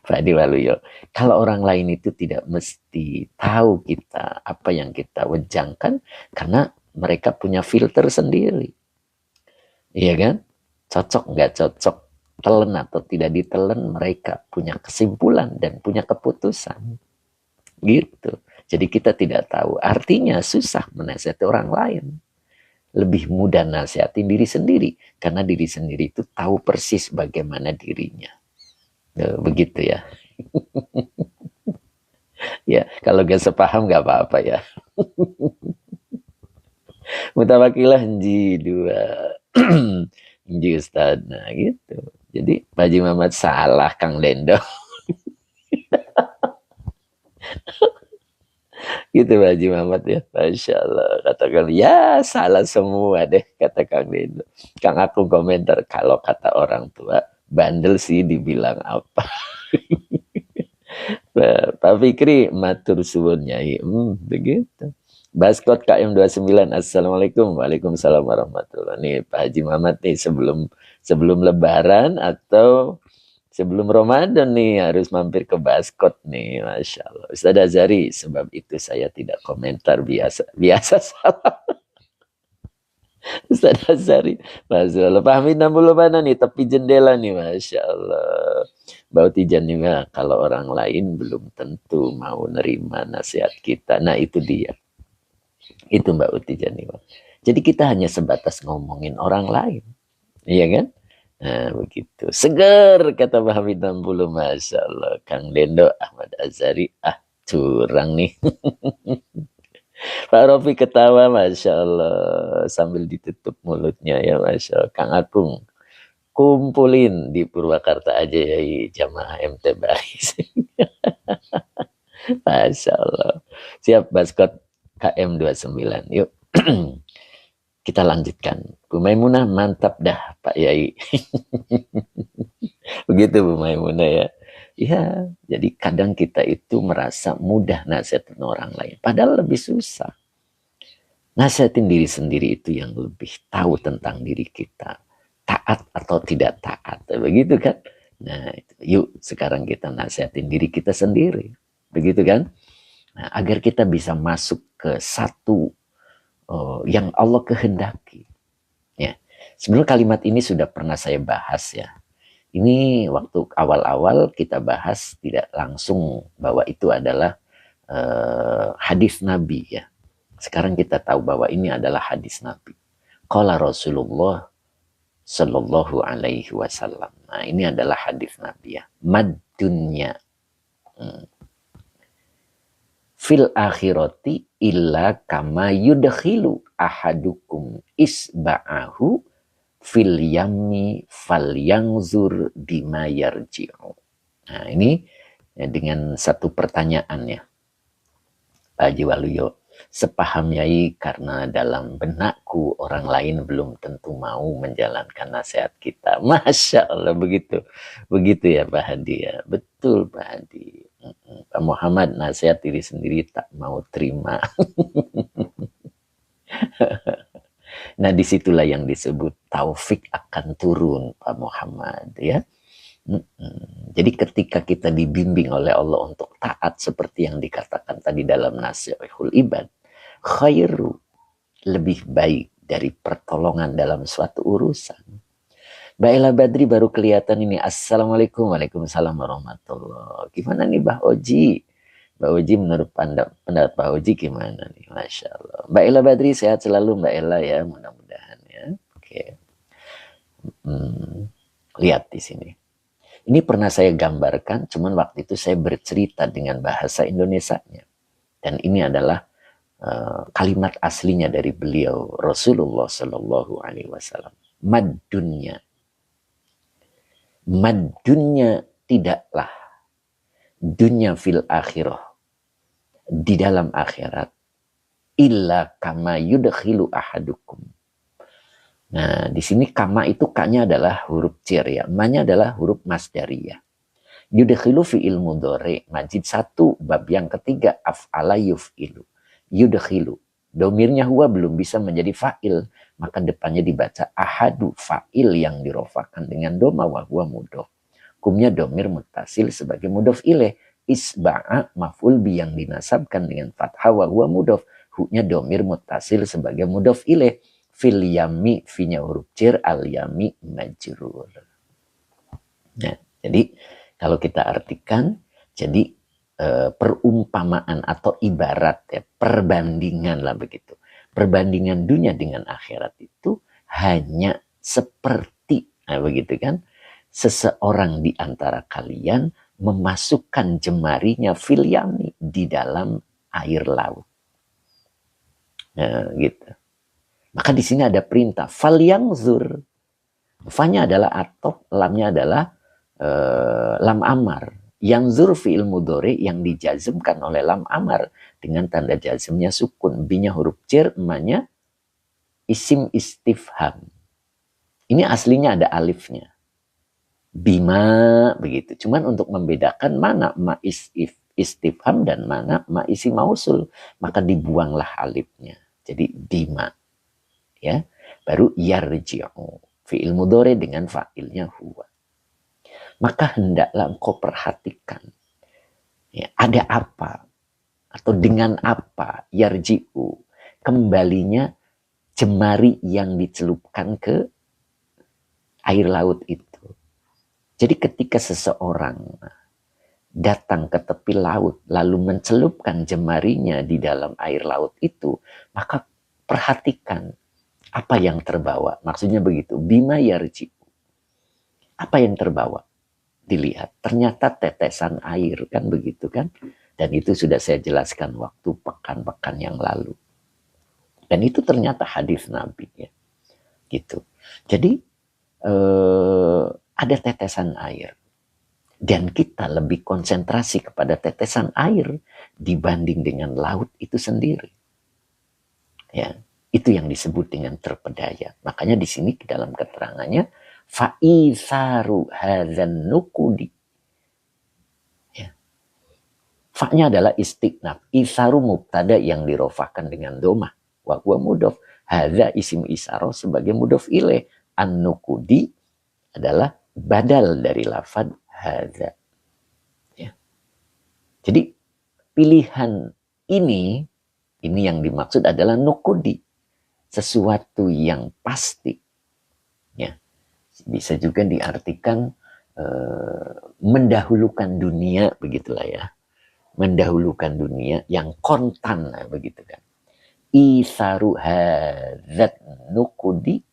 Speaker 1: Pak Diwaluyo, kalau orang lain itu tidak mesti tahu kita apa yang kita wejangkan karena mereka punya filter sendiri. Iya kan? Cocok nggak cocok, telan atau tidak ditelan, mereka punya kesimpulan dan punya keputusan. Gitu. Jadi kita tidak tahu. Artinya susah menasihati orang lain. Lebih mudah nasihatin diri sendiri karena diri sendiri itu tahu persis bagaimana dirinya. Begitu ya. Ya, kalau gak sepaham gak apa-apa ya. Mutawakilah Nji dua. Nji Ustaz. Nah gitu. Jadi Pak Haji Muhammad salah Kang Dendo. Gitu Pak Haji Muhammad ya. Masya Allah. Katakan ya salah semua deh kata Kang Dendo. Kang aku komentar kalau kata orang tua bandel sih dibilang apa. Pak Fikri matur suwun Nyai. Begitu. Baskot KM29. Assalamualaikum. Waalaikumsalam warahmatullahi. Nih Pak Haji Muhammad nih sebelum lebaran atau sebelum Ramadan nih harus mampir ke Baskot nih, Masya Allah. Ustaz Azhari, sebab itu saya tidak komentar, biasa salah. Ustaz Azhari, Masya Allah. Pak Hamid 60 mana nih, tepi jendela nih, Masya Allah. Bau Tijan juga, kalau orang lain belum tentu mau nerima nasihat kita. Nah itu dia. Itu Mbak Uti Janiwa. Jadi kita hanya sebatas ngomongin orang lain. Iya kan? Nah begitu. Seger kata Pak Hamid 60. Masya Allah. Kang Dendo, Ahmad Azhari. Curang nih. Pak Rofi ketawa. Masya Allah. Sambil ditutup mulutnya ya. Masya Allah. Kang Agung. Kumpulin di Purwakarta aja ya jamaah MT Baris. Masya Allah. Siap, Baskot KM 29. Yuk, kita lanjutkan. Bu Maimunah, mantap dah Pak Yai. Begitu Bu Maimunah ya. Ya, jadi kadang kita itu merasa mudah nasihatin orang lain. Padahal lebih susah. Nasihatin diri sendiri itu yang lebih tahu tentang diri kita. Taat atau tidak taat. Begitu kan? Nah, yuk sekarang kita nasihatin diri kita sendiri. Begitu kan? Nah, agar kita bisa masuk ke satu yang Allah kehendaki. Ya. Sebenarnya kalimat ini sudah pernah saya bahas ya. Ini waktu awal-awal kita bahas tidak langsung bahwa itu adalah hadis Nabi ya. Sekarang kita tahu bahwa ini adalah hadis Nabi. Qala Rasulullah Sallallahu Alaihi Wasallam. Nah, ini adalah hadis Nabi ya. Mad dunya fil akhirati illa kama yudkhilu ahadukum isba'ahu fil yammi falyanzur bima yarji'u. Nah, ini ya, dengan satu pertanyaan ya, Pak Haji Waluyo. Sepaham Yai, karena dalam benakku orang lain belum tentu mau menjalankan nasihat kita. Masya Allah, begitu. Begitu ya Pak Hadi ya. Betul Pak Hadi. Pak Muhammad, nasihat diri sendiri tak mau terima. Nah, disitulah yang disebut taufik akan turun Pak Muhammad ya. Jadi ketika kita dibimbing oleh Allah untuk taat seperti yang dikatakan tadi dalam Nasihul Ibad, khairu, lebih baik dari pertolongan dalam suatu urusan. Mbak Ella Badri baru kelihatan ini. Assalamualaikum. Waalaikumsalam warahmatullahi. Gimana nih Mbak Oji? Mbak Oji menurut pendapat Mbak Oji gimana nih? Masya Allah. Mbak Ella Badri sehat selalu Mbak Ella ya. Mudah-mudahan ya. Oke. Lihat di sini. Ini pernah saya gambarkan, cuman waktu itu saya bercerita dengan bahasa Indonesianya. Dan ini adalah kalimat aslinya dari beliau Rasulullah Sallallahu Alaihi Wasallam. Madunya, madunya tidaklah dunya fil akhirah, di dalam akhirat, illa kama yudkhilu ahadukum. Nah, di sini kama itu kaknya adalah huruf cer ya, ma-nya adalah huruf masdariyah. Yudkhilu fi'il mudhari, majid 1 bab yang ketiga af'ala yuf'ilu. Yudkhilu, domirnya huwa belum bisa menjadi fa'il, maka depannya dibaca ahadu, fa'il yang dirofakan dengan doma wa huwa mudhof. Hukumnya domir muttasil sebagai mudhof ilaih. Isba'a maf'ul bi yang dinasabkan dengan fathah wa huwa mudhof. Hu-nya domir muttasil sebagai mudhof ilaih. Fil yami, fi-nya huruf cer, al yami majrur. Nah, jadi kalau kita artikan, jadi perumpamaan atau ibarat ya, perbandingan lah begitu. Perbandingan dunia dengan akhirat itu hanya seperti, nah begitu kan, seseorang di antara kalian memasukkan jemarinya fil yami, di dalam air laut. Nah, gitu. Maka di sini ada perintah fal yangzur. Fa-nya adalah atof, lamnya adalah lam amar. Yangzur fi'il mudhari yang dijazmkan oleh lam amar dengan tanda jazmnya sukun. Bi-nya huruf cer, ma-nya isim istifham. Ini aslinya ada alifnya. Bima begitu. Cuman untuk membedakan mana ma istifham dan mana ma isi mausul, maka dibuanglah alifnya. Jadi bima. Ya, baru yarji'u, fi'il mudhari dengan fa'ilnya huwa. Maka hendaklah engkau perhatikan ya, ada apa atau dengan apa yarji'u, kembalinya jemari yang dicelupkan ke air laut itu. Jadi ketika seseorang datang ke tepi laut lalu mencelupkan jemarinya di dalam air laut itu, maka perhatikan apa yang terbawa. Maksudnya begitu. Bima yarji. Apa yang terbawa? Dilihat. Ternyata tetesan air. Kan begitu kan? Dan itu sudah saya jelaskan waktu pekan-pekan yang lalu. Dan itu ternyata hadis Nabi. Ya. Gitu. Jadi ada tetesan air. Dan kita lebih konsentrasi kepada tetesan air dibanding dengan laut itu sendiri. Ya, itu yang disebut dengan terpedaya. Makanya di sini dalam keterangannya fa'isaru hadzan nukudi. Ya. Fa-nya adalah istiqnaf. Isaru mubtada yang dirofahkan dengan domah. Wa huwa mudhof. Hadza isim isaro sebagai mudhof ilaih. An-nukudi adalah badal dari lafad hadza. Ya. Jadi pilihan ini yang dimaksud adalah nukudi. Sesuatu yang pasti. Ya. Bisa juga diartikan mendahulukan dunia, begitulah ya. Mendahulukan dunia yang kontan, begitu kan. Isaru hadzat nukudi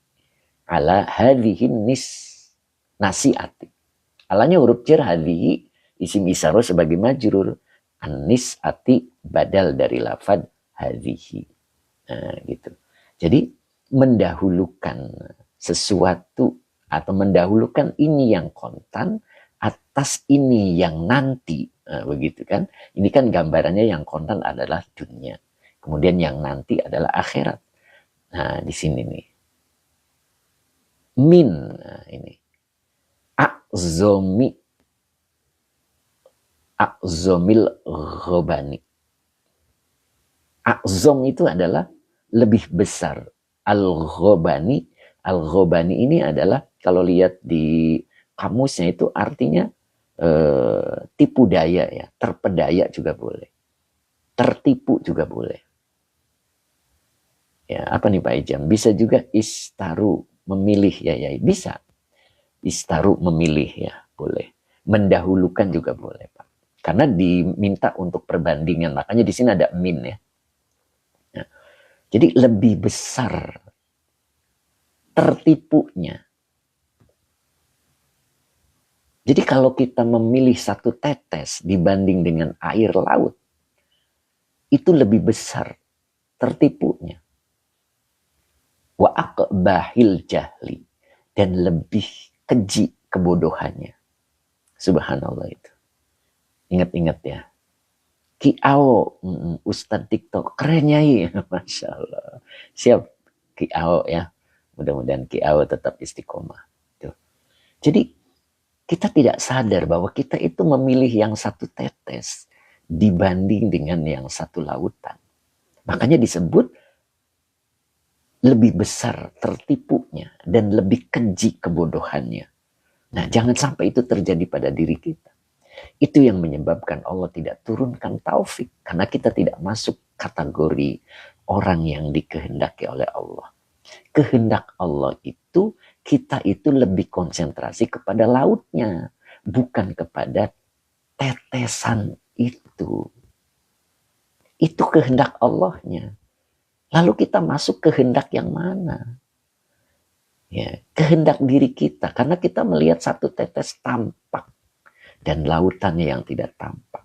Speaker 1: ala hadhihin nasiati. Alanya huruf jar, hadhihi isim isaru sebagai majrur, an-nisati badal dari lafad hadhihi. Nah, gitu. Jadi mendahulukan sesuatu atau mendahulukan ini yang kontan atas ini yang nanti, nah, begitu kan? Ini kan gambarannya yang kontan adalah dunia, kemudian yang nanti adalah akhirat. Nah, di sini nih min, nah, ini akzomil ghobani. Akzom itu adalah lebih besar. Al-ghobani ini adalah kalau lihat di kamusnya itu artinya tipu daya ya, terpedaya juga boleh, tertipu juga boleh. Ya, apa nih Pak Ijam? Bisa juga istaru, memilih ya, bisa. Istaru memilih ya, boleh. Mendahulukan juga boleh Pak. Karena diminta untuk perbandingan, makanya di sini ada min ya. Nah, jadi lebih besar tertipunya. Jadi kalau kita memilih satu tetes dibanding dengan air laut, itu lebih besar tertipunya. Wa aqbahil jahli, dan lebih keji kebodohannya. Subhanallah itu. Ingat-ingat ya. Kiao, Ustadz TikTok, keren Nyai. Masya Allah. Siap Kiao ya. Mudah-mudahan Kiao tetap istiqomah. Tuh. Jadi kita tidak sadar bahwa kita itu memilih yang satu tetes dibanding dengan yang satu lautan. Makanya disebut lebih besar tertipunya dan lebih keji kebodohannya. Nah, jangan sampai itu terjadi pada diri kita. Itu yang menyebabkan Allah tidak turunkan taufik, karena kita tidak masuk kategori orang yang dikehendaki oleh Allah. Kehendak Allah itu kita itu lebih konsentrasi kepada lautnya, bukan kepada tetesan itu. Itu kehendak Allahnya. Lalu kita masuk kehendak yang mana? Ya, kehendak diri kita, karena kita melihat satu tetes tampak dan lautannya yang tidak tampak.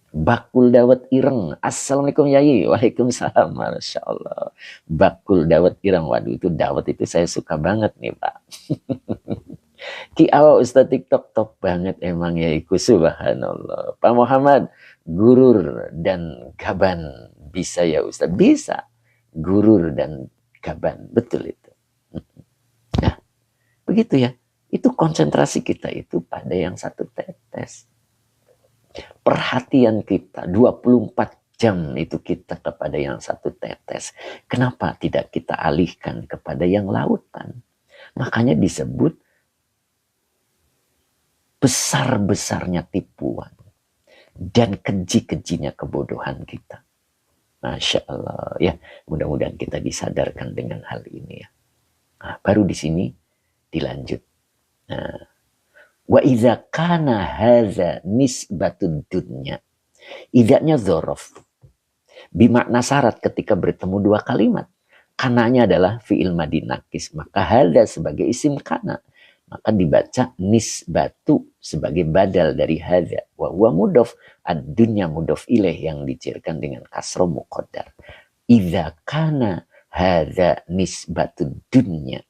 Speaker 1: Bakul dawet ireng. Assalamualaikum Yai. Waalaikumsalam. Masya Allah. Bakul dawet ireng. Waduh, itu dawet itu saya suka banget nih Pak. Kiawa Ustadz TikTok top banget emang Yaiku. Subhanallah. Pak Muhammad, gurur dan gaban. Bisa ya Ustadz? Bisa. Gurur dan gaban. Betul itu. Nah, begitu ya. Itu konsentrasi kita itu pada yang satu tetes. Perhatian kita 24 jam itu kita kepada yang satu tetes. Kenapa tidak kita alihkan kepada yang lautan? Makanya disebut besar-besarnya tipuan dan keji-kejinya kebodohan kita. Masya Allah ya, mudah-mudahan kita disadarkan dengan hal ini ya. Nah, baru di sini dilanjut. Nah, wa idza kana hadza nisbatud dunya. Idanya dzaraf. Bimakna syarat ketika bertemu dua kalimat. Kananya adalah fi'il madhi nakis, maka hadza sebagai isim kana. Maka dibaca nisbatu sebagai badal dari hadza. Wa huwa mudhof, ad-dunya mudhof ilaih yang dicirikan dengan kasroh muqaddar. Idza kana hadza nisbatud dunya.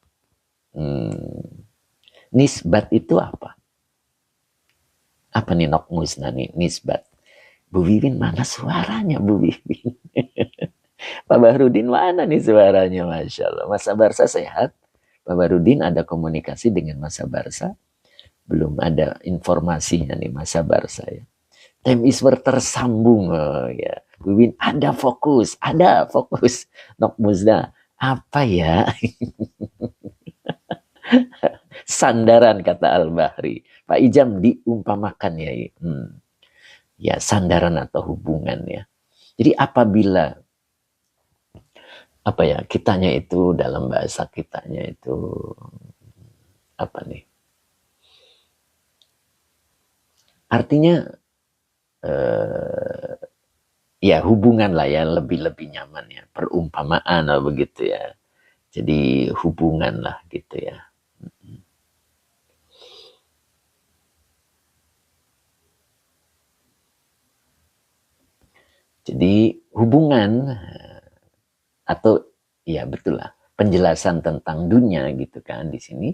Speaker 1: Nisbat itu apa? Apa nih nok musnah nih, nisbat. Bu Wiwin mana suaranya Bu Wiwin? Pak Bahrudin mana nih suaranya? Masya Allah. Mas Abarsa sehat? Pak Bahrudin ada komunikasi dengan Mas Abarsa? Belum ada informasinya nih Mas Abarsa ya. Tim Iswer tersambung. Oh, ya. Bu Wiwin ada fokus. Nok musnah. Apa ya? Sandaran kata Al-Bahri. Pak Ijam diumpamakan ya. Ya sandaran atau hubungan ya. Jadi apabila apa ya kitanya itu dalam bahasa kitanya itu apa nih? Artinya ya hubungan lah ya lebih nyaman ya perumpamaan lah begitu ya. Jadi hubungan lah gitu ya. Jadi hubungan atau ya betul lah penjelasan tentang dunia gitu kan di sini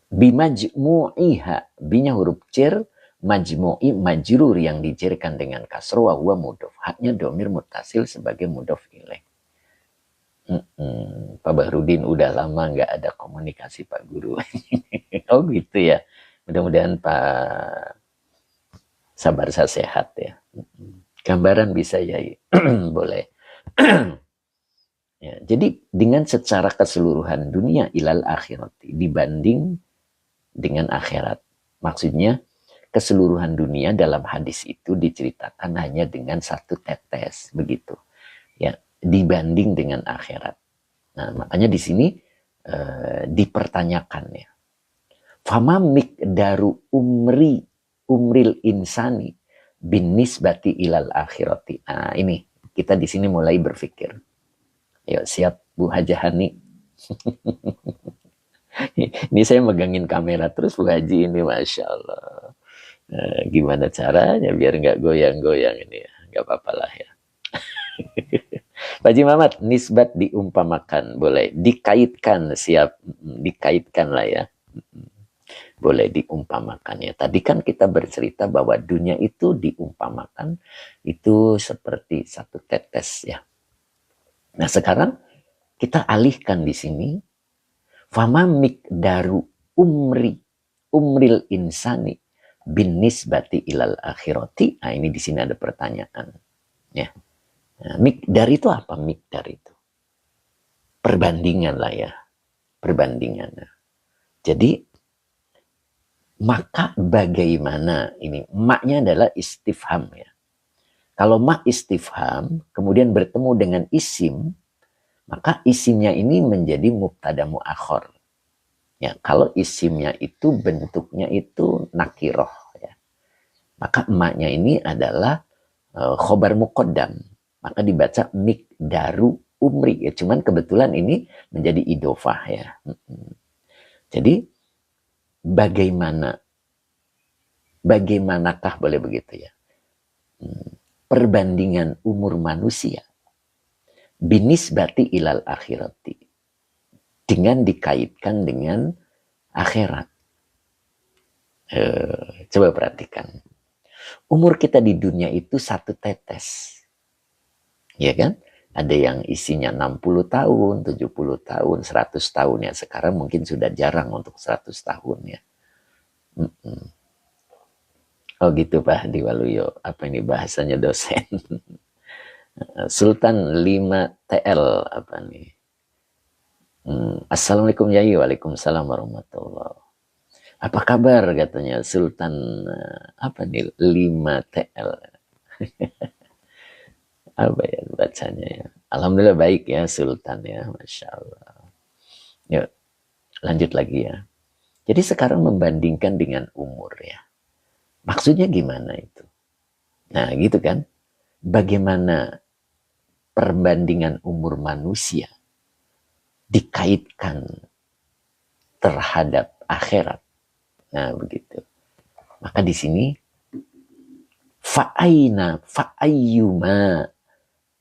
Speaker 1: bimajmu'iha binya huruf cer majmu'i majrur yang dijerkan dengan kasro wa huwa mudhof haknya domir mutasil sebagai mudhof ilaih. Pak Bahrudin udah lama nggak ada komunikasi Pak Guru. Oh gitu ya, mudah-mudahan Pak Sabarsa sehat ya. Gambaran bisa ya, boleh. Ya, jadi dengan secara keseluruhan dunia ilal akhirat dibanding dengan akhirat. Maksudnya keseluruhan dunia dalam hadis itu diceritakan hanya dengan satu tetes begitu. Ya, dibanding dengan akhirat. Nah, makanya di sini dipertanyakan ya. Fama miqdaru umril insani bin nisbati ilal akhirati. Nah, ini kita di sini mulai berpikir. Yuk siap Bu Hajahani. Ini saya megangin kamera terus Bu Haji ini Masya Allah. Gimana caranya biar nggak goyang-goyang ini ya. Nggak apa-apa lah ya. Pak Haji Mamat, nisbat diumpamakan. Boleh. Dikaitkan siap. Dikaitkan lah ya. Boleh diumpamakan ya. Tadi kan kita bercerita bahwa dunia itu diumpamakan. Itu seperti satu tetes ya. Nah sekarang kita alihkan di sini fama miqdaru umril insani bin nisbati ilal akhirati. Nah ini di sini ada pertanyaan ya. Nah, miqdar itu apa? Miqdar itu perbandingan lah ya, perbandingan. Jadi maka bagaimana ini? Maknya adalah istifham ya. Kalau mak istifham kemudian bertemu dengan isim, maka isimnya ini menjadi mubtada muakhor. Ya, kalau isimnya itu bentuknya itu nakiroh ya. Maka emaknya ini adalah khobar muqaddam. Maka dibaca miqdaru umri ya. Cuman kebetulan ini menjadi idofah ya. Jadi bagaimanakah boleh begitu ya? Perbandingan umur manusia binisbati ilal akhirati dengan dikaitkan dengan akhirat. Coba perhatikan. Umur kita di dunia itu satu tetes. Ya kan? Ada yang isinya 60 tahun, 70 tahun, 100 tahun ya. Sekarang mungkin sudah jarang untuk 100 tahun ya. Oh gitu Pak Hadi Waluyo. Apa ini bahasanya dosen? Sultan 5 TL apa nih? Assalamualaikum Yai. Waalaikumsalam warahmatullahi. Apa kabar katanya Sultan apa nih 5 TL? Apa ya bacanya ya? Alhamdulillah baik ya Sultan ya, Masya Allah. Yuk lanjut lagi ya. Jadi sekarang membandingkan dengan umur ya. Maksudnya gimana itu? Nah gitu kan. Bagaimana perbandingan umur manusia dikaitkan terhadap akhirat. Nah begitu. Maka di sini fa'ayyuma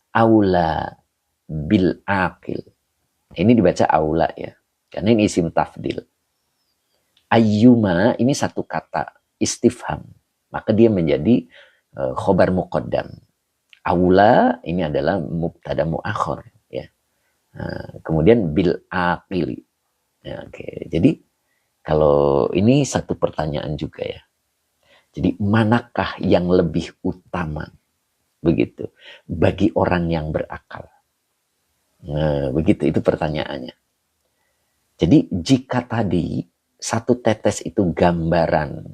Speaker 1: aula bil aqil. Ini dibaca aula ya. Karena ini isim tafdil. Ayyuma ini satu kata. istifham, maka dia menjadi khobar muqaddam. Aula ini adalah mubtada muakhir, ya. Kemudian bil aqili. Ya, oke. Jadi kalau ini satu pertanyaan juga ya. Jadi manakah yang lebih utama begitu bagi orang yang berakal? Nah, begitu itu pertanyaannya. Jadi jika tadi satu tetes itu gambaran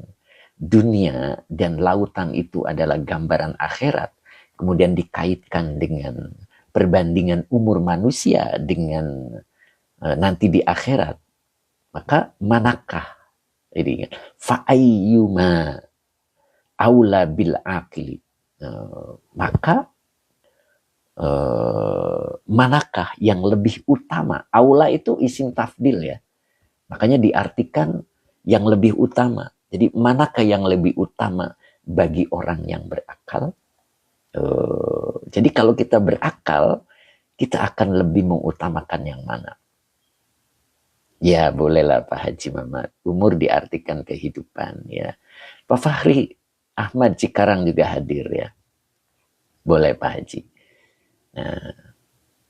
Speaker 1: dunia dan lautan itu adalah gambaran akhirat, kemudian dikaitkan dengan perbandingan umur manusia dengan nanti di akhirat, maka manakah ini fa'ayyuma aula bil aqili, maka manakah yang lebih utama? Aula itu isim tafdil ya, makanya diartikan yang lebih utama. Jadi manakah yang lebih utama bagi orang yang berakal? Jadi kalau kita berakal, kita akan lebih mengutamakan yang mana? Ya bolehlah Pak Haji Mamat. Umur diartikan kehidupan ya. Pak Fahri Ahmad Cikarang juga hadir ya. Boleh Pak Haji. Nah,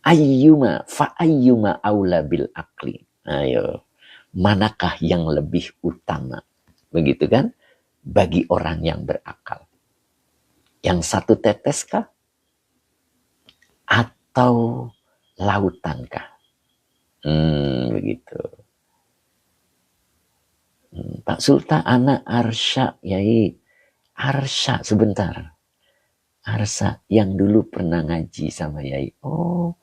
Speaker 1: ayyuma fa ayyuma aula bil akli. Ayo, manakah yang lebih utama? Begitu kan? Bagi orang yang berakal. Yang satu tetes kah? Atau lautan kah? Begitu. Pak Sultan anak Arsya, yai. Arsya sebentar. Arsya yang dulu pernah ngaji sama yai. Oh,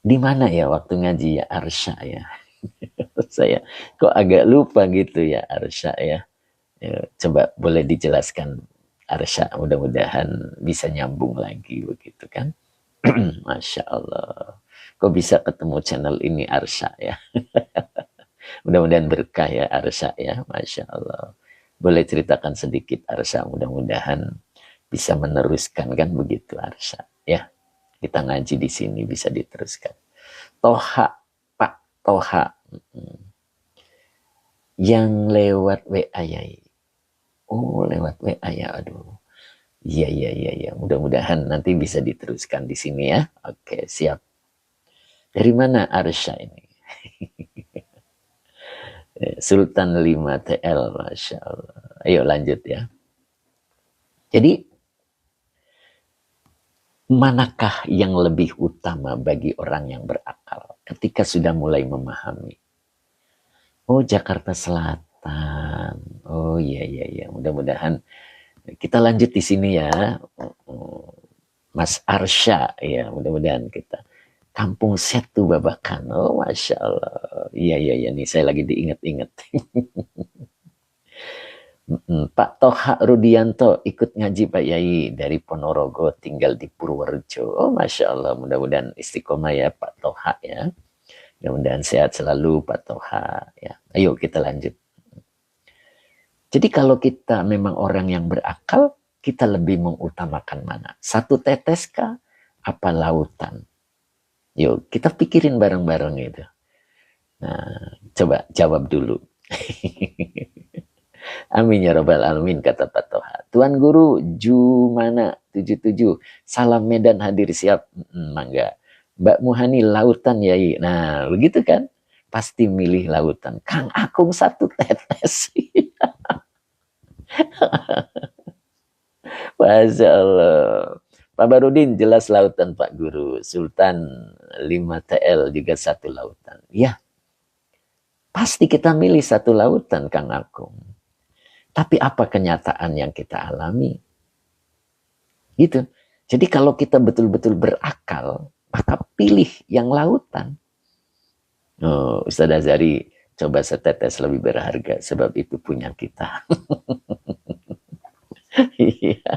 Speaker 1: di mana ya waktu ngaji ya Arsya ya? Saya kok agak lupa gitu ya Arsya ya. Coba boleh dijelaskan Arsya, mudah-mudahan bisa nyambung lagi begitu kan. Masya Allah. Kok bisa ketemu channel ini Arsya ya. Mudah-mudahan berkah ya Arsya ya. Masya Allah. Boleh ceritakan sedikit Arsya, mudah-mudahan bisa meneruskan kan begitu Arsya ya. Kita ngaji di sini bisa diteruskan. Toha, Pak Toha. Yang lewat WA ya. Oh, lewat WA ya. Aduh. Iya. Mudah-mudahan nanti bisa diteruskan di sini ya. Oke, siap. Dari mana Arsya ini? Sultan 5 TL, Masya Allah. Ayo lanjut ya. Jadi, manakah yang lebih utama bagi orang yang berakal ketika sudah mulai memahami? Oh, Jakarta Selatan. Oh, iya. Mudah-mudahan kita lanjut di sini ya. Mas Arsya, ya mudah-mudahan kita. Kampung Setu Babakan. Oh, Masya Allah. Iya, nih saya lagi diingat-ingat. Pak Toha Rudianto ikut ngaji Pak Yai dari Ponorogo, tinggal di Purworejo. Oh, Masya Allah, mudah-mudahan istiqomah ya Pak Toha ya. Mudah-mudahan sehat selalu Pak Toha ya. Ayo kita lanjut. Jadi kalau kita memang orang yang berakal, kita lebih mengutamakan mana? Satu tetes kah? Apa lautan? Yuk kita pikirin bareng-bareng itu. Nah, coba jawab dulu. Amin ya robbal alamin, kata Pak Toha. Tuan Guru Jumana 77, salam Medan hadir siap. Mangga. Mbak Muhani lautan yai. Nah begitu kan, pasti milih lautan. Kang Akung satu tetes. Masya Allah. Pak Barudin jelas lautan Pak Guru. Sultan 5 TL juga satu lautan. Ya, pasti kita milih satu lautan Kang Akung. Tapi apa kenyataan yang kita alami? Gitu. Jadi kalau kita betul-betul berakal, maka pilih yang lautan. Oh, Ustaz Azhari, coba setetes lebih berharga, sebab itu punya kita. Iya.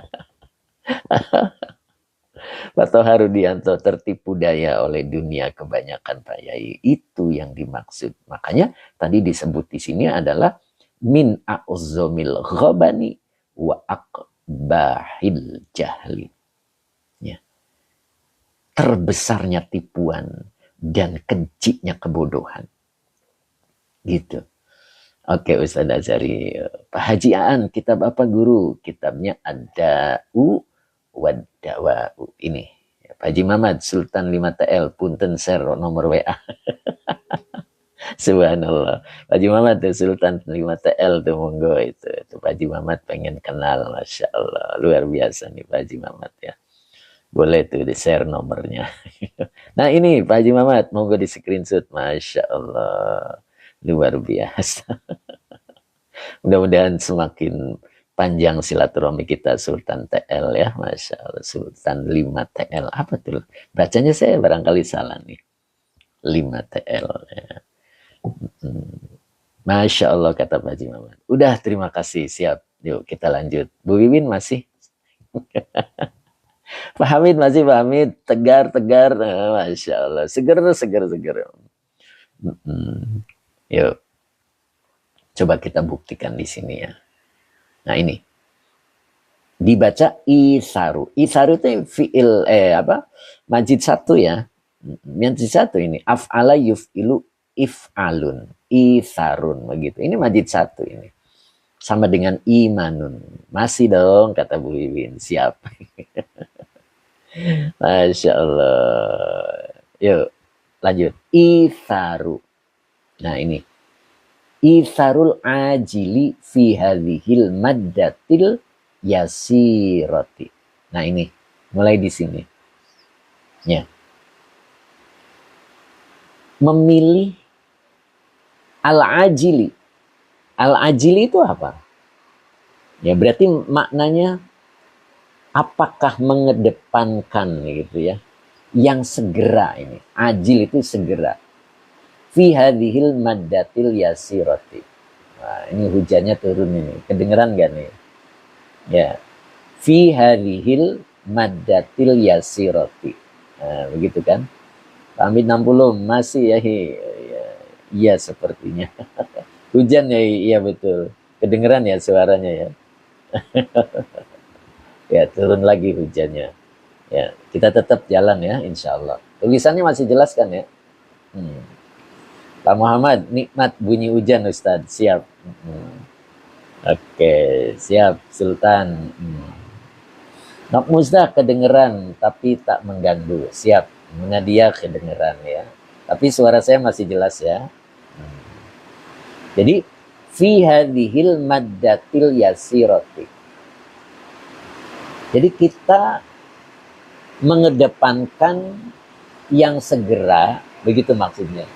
Speaker 1: Pak Toha Rudianto, tertipu daya oleh dunia kebanyakan Pak Yai. Itu yang dimaksud. Makanya tadi disebut di sini adalah min a'uzzomil ghabani wa aqbahil jahli. Ya. Terbesarnya tipuan dan keciknya kebodohan. Gitu. Oke Ustaz Azhari. Pak Haji Aan, kitab apa guru? Kitabnya ada Wadawa'u. Ini. Pak Haji Muhammad, Sultan 5TL, punten share nomor WA. Subhanallah. Pak Haji Muhammad tuh Sultan 5TL tuh monggo itu. Pak Haji Muhammad pengen kenal, Masya Allah. Luar biasa nih Pak Haji Muhammad ya. Boleh tuh di share nomornya. Nah ini Pak Haji Muhammad, monggo di screenshot. Masya Allah. Luar biasa. Mudah-mudahan semakin panjang silaturahmi kita Sultan TL ya. Masya Allah. Sultan 5TL. Apa tuh? Bacanya saya barangkali salah nih. 5TL ya. Masya Allah kata Pak Haji Muhammad. Udah terima kasih. Siap. Yuk kita lanjut. Bu Wiwin masih? Pak Hamid masih, Pak Hamid. Tegar. Masya Allah. Seger. Yuk. Coba kita buktikan di sini ya. Nah ini. Dibaca isaru. Isaru itu fi'il majid satu ya. Majid satu ini. Af'ala yuf'ilu if'alun. Isarun begitu. Ini majid satu ini. Sama dengan imanun. Masih dong kata Bu Wiwin. Siap. Masya Allah. Yuk lanjut. Isaru. Nah ini. Isarul ajili fi hadhil maddatil yasirati. Nah ini, mulai di sini. Ya. Memilih al-ajili. Al-ajili itu apa? Ya berarti maknanya apakah mengedepankan gitu ya. Yang segera ini. Ajil itu segera. Fi hadhil maddatil yasirati. Nah, ini hujannya turun ini. Kedengeran gak nih? Ya. Fi hadhil maddatil yasirati. Nah, begitu kan? Pamit 60 masih ya. Iya sepertinya. Hujan ya, iya betul. Kedengeran ya suaranya ya. Ya, turun lagi hujannya. Ya, kita tetap jalan ya, insya Allah. Tulisannya masih jelas kan ya? Pak Muhammad, nikmat bunyi hujan Ustadz. Siap. Oke, siap Sultan. Nok Musda kedengeran tapi tak mengganggu. Siap. Munadia kedengeran ya. Tapi suara saya masih jelas ya. Jadi fi hadhil maddatil yasirati. Jadi kita mengedepankan yang segera, begitu maksudnya.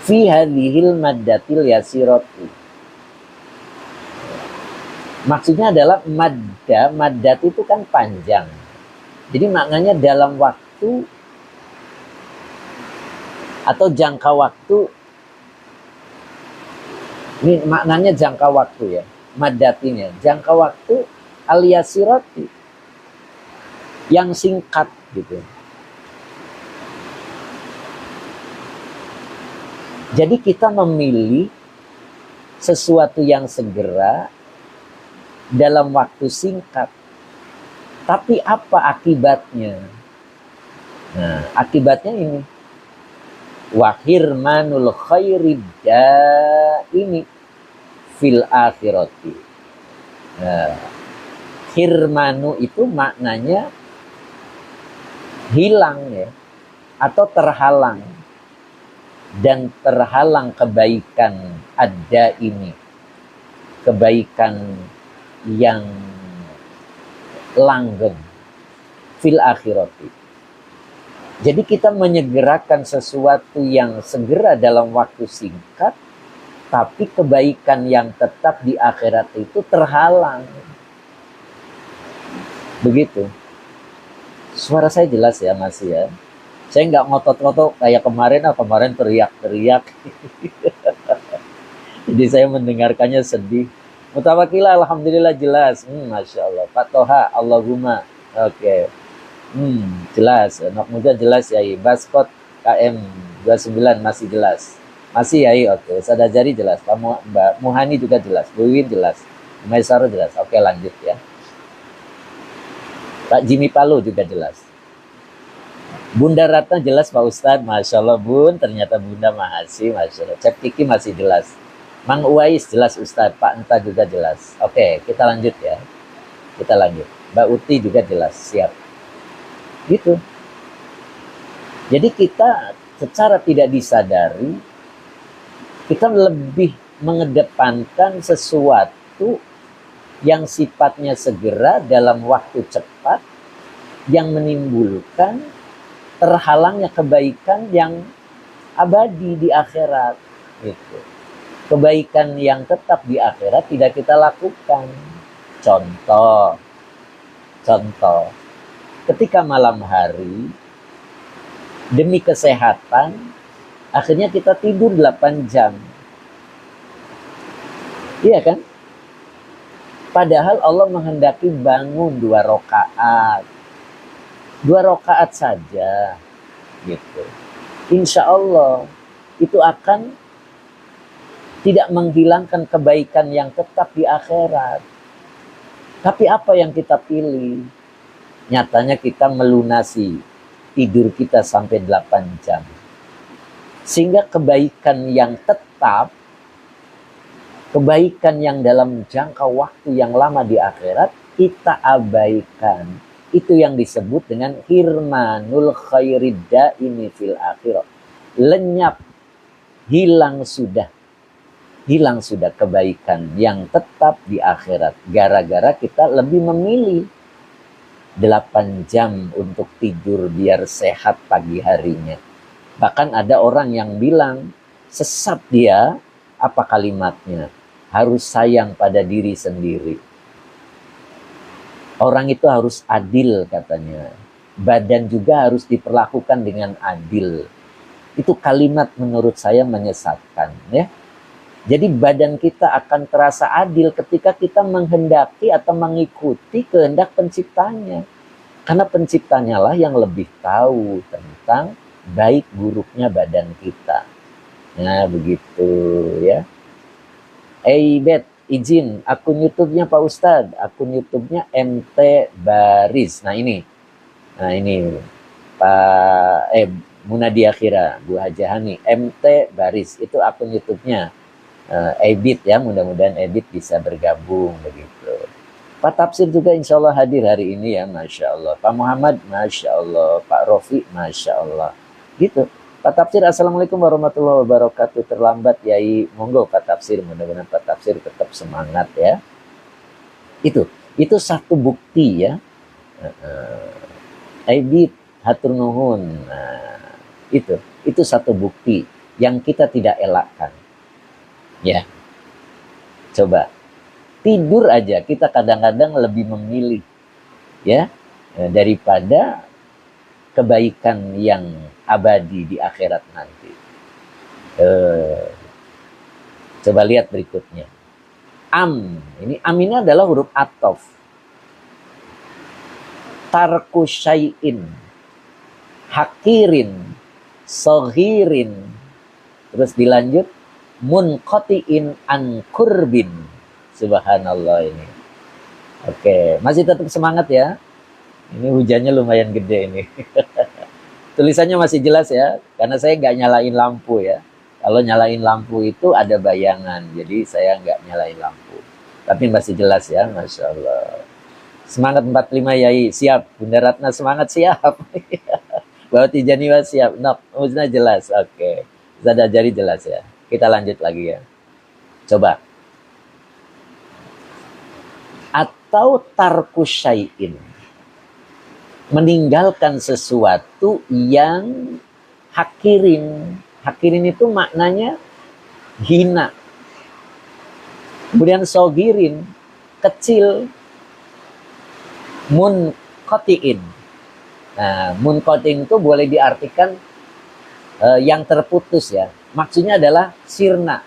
Speaker 1: Fi hadhil maddatil yasirati. Maksudnya adalah maddat itu kan panjang. Jadi maknanya dalam waktu atau jangka waktu. Ini maknanya jangka waktu ya. Maddatinya jangka waktu al-yasirati. Yang singkat gitu. Jadi kita memilih sesuatu yang segera dalam waktu singkat. Tapi apa akibatnya? Nah, akibatnya ini. Wahirmanul khairid ini fil akhirati. Nah, hirmanu itu maknanya hilang ya. Atau terhalang. Dan terhalang kebaikan ada ini, kebaikan yang langgeng fil akhirati. Jadi kita menyegerakan sesuatu yang segera dalam waktu singkat, tapi kebaikan yang tetap di akhirat itu terhalang. Begitu. Suara saya jelas ya masih ya. Saya nggak ngotot-ngotot kayak kemarin teriak-teriak. Jadi saya mendengarkannya sedih. Mutawakilah alhamdulillah jelas. Masya Allah. Pak Toha, Allahumma. Oke. Jelas. Nok Muda jelas ya. Baskot KM 29 masih jelas. Masih ya. Oke. Sadajari jelas. Mbak Muhani juga jelas. Bu Win jelas. Maisaro jelas. Oke lanjut ya. Pak Jimmy Palu juga jelas. Bunda Ratna jelas Pak Ustadz, Masya Allah Bun, ternyata Bunda masih, Masya Allah. Cep Kiki masih jelas. Mang Uwais jelas Ustadz, Pak Enta juga jelas. Oke, kita lanjut ya. Kita lanjut. Mbak Uti juga jelas, siap. Gitu. Jadi kita secara tidak disadari, kita lebih mengedepankan sesuatu yang sifatnya segera dalam waktu cepat, yang menimbulkan terhalangnya kebaikan yang abadi di akhirat. Gitu. Kebaikan yang tetap di akhirat tidak kita lakukan. Contoh, ketika malam hari, demi kesehatan, akhirnya kita tidur 8 jam. Iya kan? Padahal Allah menghendaki bangun 2 rakaat. 2 rakaat saja. Gitu. Insya Allah, itu akan tidak menghilangkan kebaikan yang tetap di akhirat. Tapi apa yang kita pilih? Nyatanya kita melunasi tidur kita sampai 8 jam. Sehingga kebaikan yang tetap, kebaikan yang dalam jangka waktu yang lama di akhirat, kita abaikan. Itu yang disebut dengan hirmanul khairidda ini fil akhirat. Lenyap, hilang sudah kebaikan yang tetap di akhirat. Gara-gara kita lebih memilih 8 jam untuk tidur biar sehat pagi harinya. Bahkan ada orang yang bilang, sesat dia, apa kalimatnya? Harus sayang pada diri sendiri. Orang itu harus adil katanya. Badan juga harus diperlakukan dengan adil. Itu kalimat menurut saya menyesatkan, ya. Jadi badan kita akan terasa adil ketika kita menghendaki atau mengikuti kehendak penciptanya. Karena penciptanya lah yang lebih tahu tentang baik buruknya badan kita. Nah begitu ya. Bet, izin akun YouTube-nya Pak Ustadz. Akun YouTube-nya MT Baris. Nah ini Pak Munadia Akhira, Bu Hajahani, MT Baris. Itu akun YouTube-nya. Ebit ya, mudah-mudahan Ebit bisa bergabung begitu. Pak Tafsir juga insya Allah hadir hari ini ya, Masya Allah. Pak Muhammad, Masya Allah. Pak Rofi, Masya Allah. Gitu. Pak Tafsir, Assalamualaikum warahmatullahi wabarakatuh. Terlambat Yai, monggo Pak Tafsir. Mudah-mudahan Pak Tafsir tetap semangat ya. Itu satu bukti ya. Ebit, hatur nuhun. Nah, itu satu bukti yang kita tidak elakkan. Ya, coba tidur aja kita kadang-kadang lebih memilih ya daripada kebaikan yang abadi di akhirat nanti. Coba lihat berikutnya. Ini adalah huruf athof. Tarku syai'in, hakirin, sohirin. Terus dilanjut. Munqati'in an kurbin. Subhanallah ini. Oke, masih tetap semangat ya. Ini hujannya lumayan gede ini. Tulisannya masih jelas ya, karena saya nggak nyalain lampu ya. Kalau nyalain lampu itu ada bayangan, jadi saya nggak nyalain lampu. Tapi masih jelas ya, Masya Allah. Semangat 45 Yai, siap. Bunda Ratna semangat, siap. Bahwa Tijaniwa siap. Musnah jelas, oke. Zada Jari jelas ya. Kita lanjut lagi ya. Coba. Atau tarku syai'in. Meninggalkan sesuatu yang hakirin. Hakirin itu maknanya hina. Kemudian sogirin, kecil. Munqati'in. Nah, munqati'in itu boleh diartikan yang terputus ya. Maksudnya adalah sirna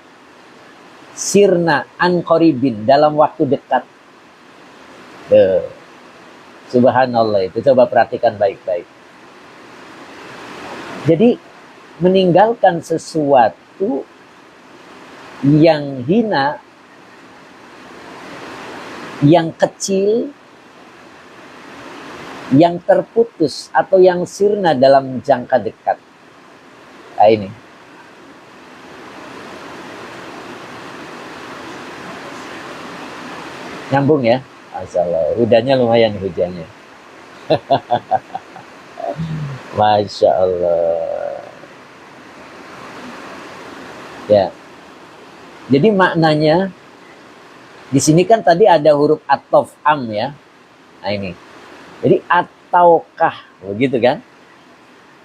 Speaker 1: an qaribin, dalam waktu dekat. Subhanallah, itu coba perhatikan baik-baik. Jadi meninggalkan sesuatu yang hina, yang kecil, yang terputus atau yang sirna dalam jangka dekat. Nah, ini Nyambung ya? Masalah. Hujannya lumayan hujannya. Masya Allah. Ya. Jadi maknanya di sini kan tadi ada huruf athof am ya. Nah ini. Jadi ataukah begitu kan?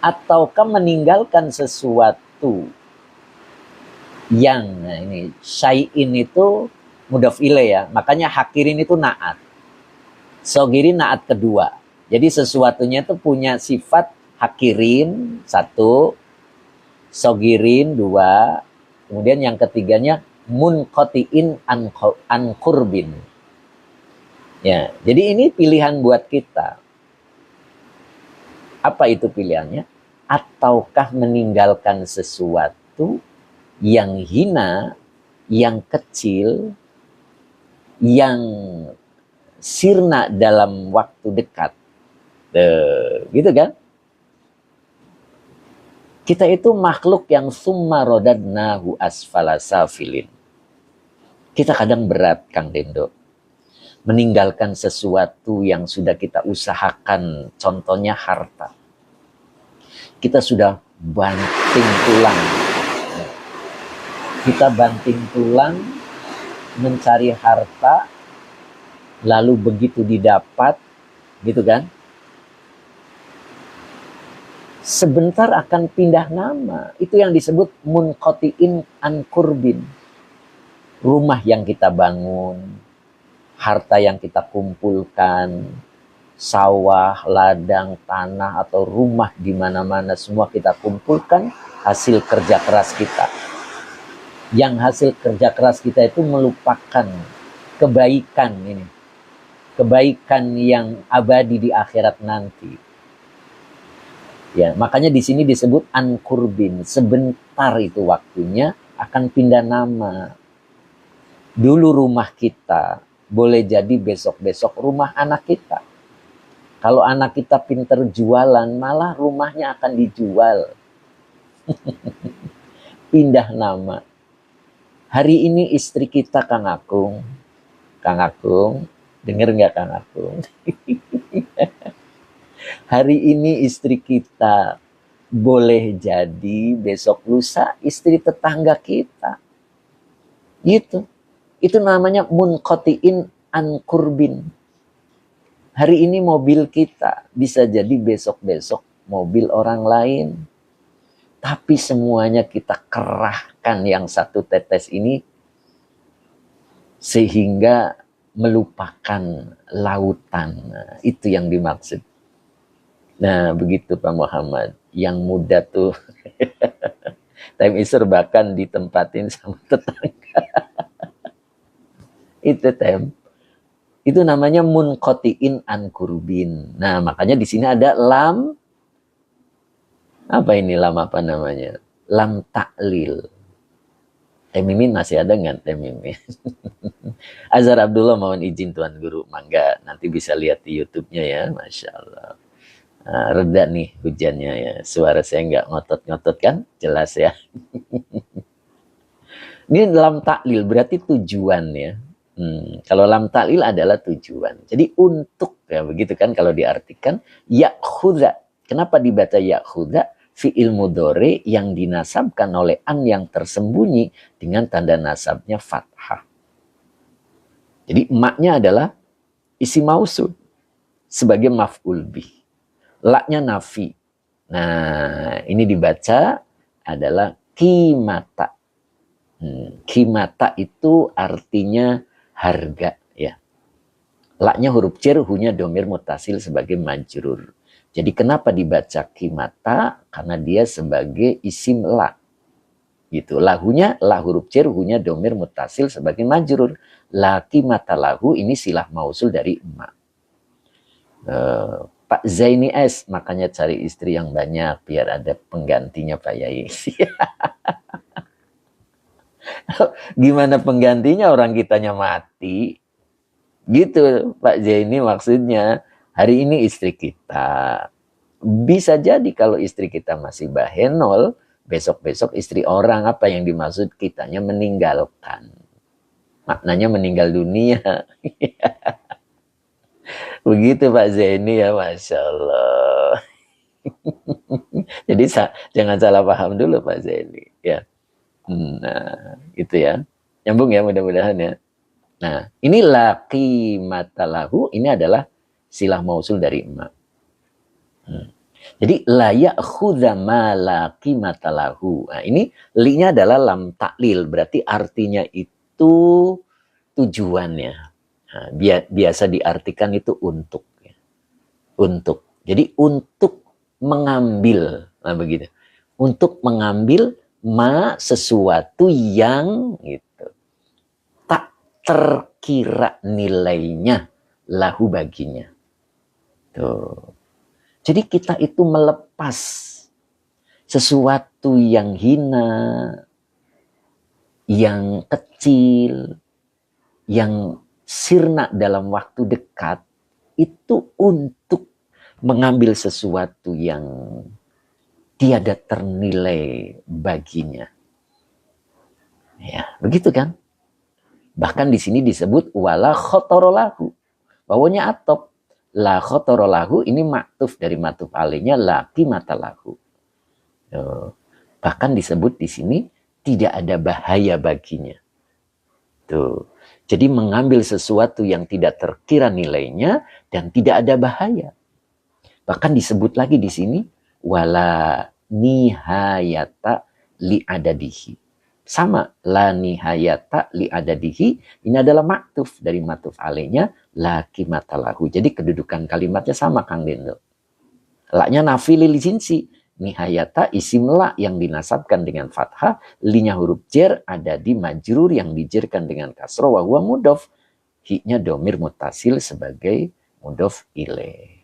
Speaker 1: Ataukah meninggalkan sesuatu yang, nah ini syai'in itu mudhaf ilaih ya. Makanya hakirin itu naat. Sogirin naat kedua. Jadi sesuatunya itu punya sifat hakirin satu, sogirin dua, kemudian yang ketiganya munqotiin an kurbin. Ya, jadi ini pilihan buat kita. Apa itu pilihannya? Ataukah meninggalkan sesuatu yang hina, yang kecil, yang sirna dalam waktu dekat. Gitu kan? Kita itu makhluk yang summa rodadnahu asfala safilin. Kita kadang berat, Kang Dendo, meninggalkan sesuatu yang sudah kita usahakan, contohnya harta. Kita sudah banting tulang. Kita banting tulang mencari harta, lalu begitu didapat, gitu kan? Sebentar akan pindah nama. Itu yang disebut munqotiin an kurbin. Rumah yang kita bangun, harta yang kita kumpulkan, sawah, ladang, tanah, atau rumah di mana-mana semua kita kumpulkan hasil kerja keras kita. Yang hasil kerja keras kita itu melupakan kebaikan ini. Kebaikan yang abadi di akhirat nanti. Ya, makanya di sini disebut an kurbin. Sebentar itu waktunya akan pindah nama. Dulu rumah kita, boleh jadi besok-besok rumah anak kita. Kalau anak kita pinter jualan, malah rumahnya akan dijual. Pindah nama. Hari ini istri kita Kang Akung. Kang Akung, denger nggak Kang Akung? Hari ini istri kita, boleh jadi besok lusa istri tetangga kita. Gitu. Itu namanya munqotiin an kurbin. Hari ini mobil kita, bisa jadi besok-besok mobil orang lain. Tapi semuanya kita kerahkan yang satu tetes ini sehingga melupakan lautan. Nah, itu yang dimaksud. Nah, begitu Pak Muhammad. Yang muda tuh time iser bahkan ditempatin sama tetangga. Itu tem. Itu namanya munqotiin an kurbin. Nah, makanya di sini ada lam. Apa ini lam apa namanya? Lam taklil. Teh Mimin masih ada nggak Teh Mimin? Azhar Abdullah mohon izin Tuan Guru. Mangga nanti bisa lihat di YouTube-nya ya. Masya Allah. Nah, reda nih hujannya ya. Suara saya nggak ngotot-ngotot kan? Jelas ya. Ini lam taklil berarti tujuan ya. Kalau lam taklil adalah tujuan. Jadi untuk ya begitu kan kalau diartikan ya'khudha. Kenapa dibaca ya'khudha? Fi'il mudhari yang dinasabkan oleh an yang tersembunyi dengan tanda nasabnya fathah. Jadi maknya adalah isi mausul sebagai maf'ul bih. Laknya nafi. Nah, ini dibaca adalah kimata. Kimata itu artinya harga ya. Laknya huruf jar, hunya domir mutasil sebagai majrur. Jadi kenapa dibaca kimata? Karena dia sebagai isim la. Gitu. Lahunya la huruf jar, hunya domir mutasil sebagai majrur. La kimata lahu ini silah mausul dari emak. Pak Zaini S, makanya cari istri yang banyak biar ada penggantinya Pak Yai. Gimana penggantinya orang kitanya mati? Gitu Pak Zaini maksudnya. Hari ini istri kita. Bisa jadi kalau istri kita masih bahenol, besok-besok istri orang, apa yang dimaksud kitanya meninggalkan. maknanya meninggal dunia. Begitu Pak Zaini ya, Masya Allah. Jadi jangan salah paham dulu Pak Zaini ya. Nah, itu ya. Nyambung ya mudah-mudahan ya. Nah, ini laki matalahu, ini adalah silah mausul dari emak. Jadi layak khudha ma laki matalahu. Nah, ini li-nya adalah lam taklil, berarti artinya itu tujuannya. Nah, biasa diartikan itu untuk. Untuk. Jadi untuk mengambil, nah begitu. Untuk mengambil sesuatu yang gitu tak terkira nilainya lahu baginya. Tuh. Jadi kita itu melepas sesuatu yang hina, yang kecil, yang sirna dalam waktu dekat, itu untuk mengambil sesuatu yang tiada ternilai baginya. Ya, begitu kan? Bahkan di sini disebut wala khotorolahu. Bawahnya atop. La khotorolahu ini maktuf dari matuf alainya laki matalahu. Bahkan disebut di sini tidak ada bahaya baginya. Tuh. Jadi mengambil sesuatu yang tidak terkira nilainya dan tidak ada bahaya. Bahkan disebut lagi di sini wala nihayata li adadihi. Sama la nihayata li adadihi ini adalah maktuf dari matuf alainya laki matalahu. Jadi kedudukan kalimatnya sama Kang Dendo. La-nya nafi lil jinsi. Nihayata isim la yang dinasabkan dengan fathah, linya huruf jer ada di majrur yang dijerkan dengan kasroh wa huwa mudhof. Hi-nya domir mutasil sebagai mudhof ilaih.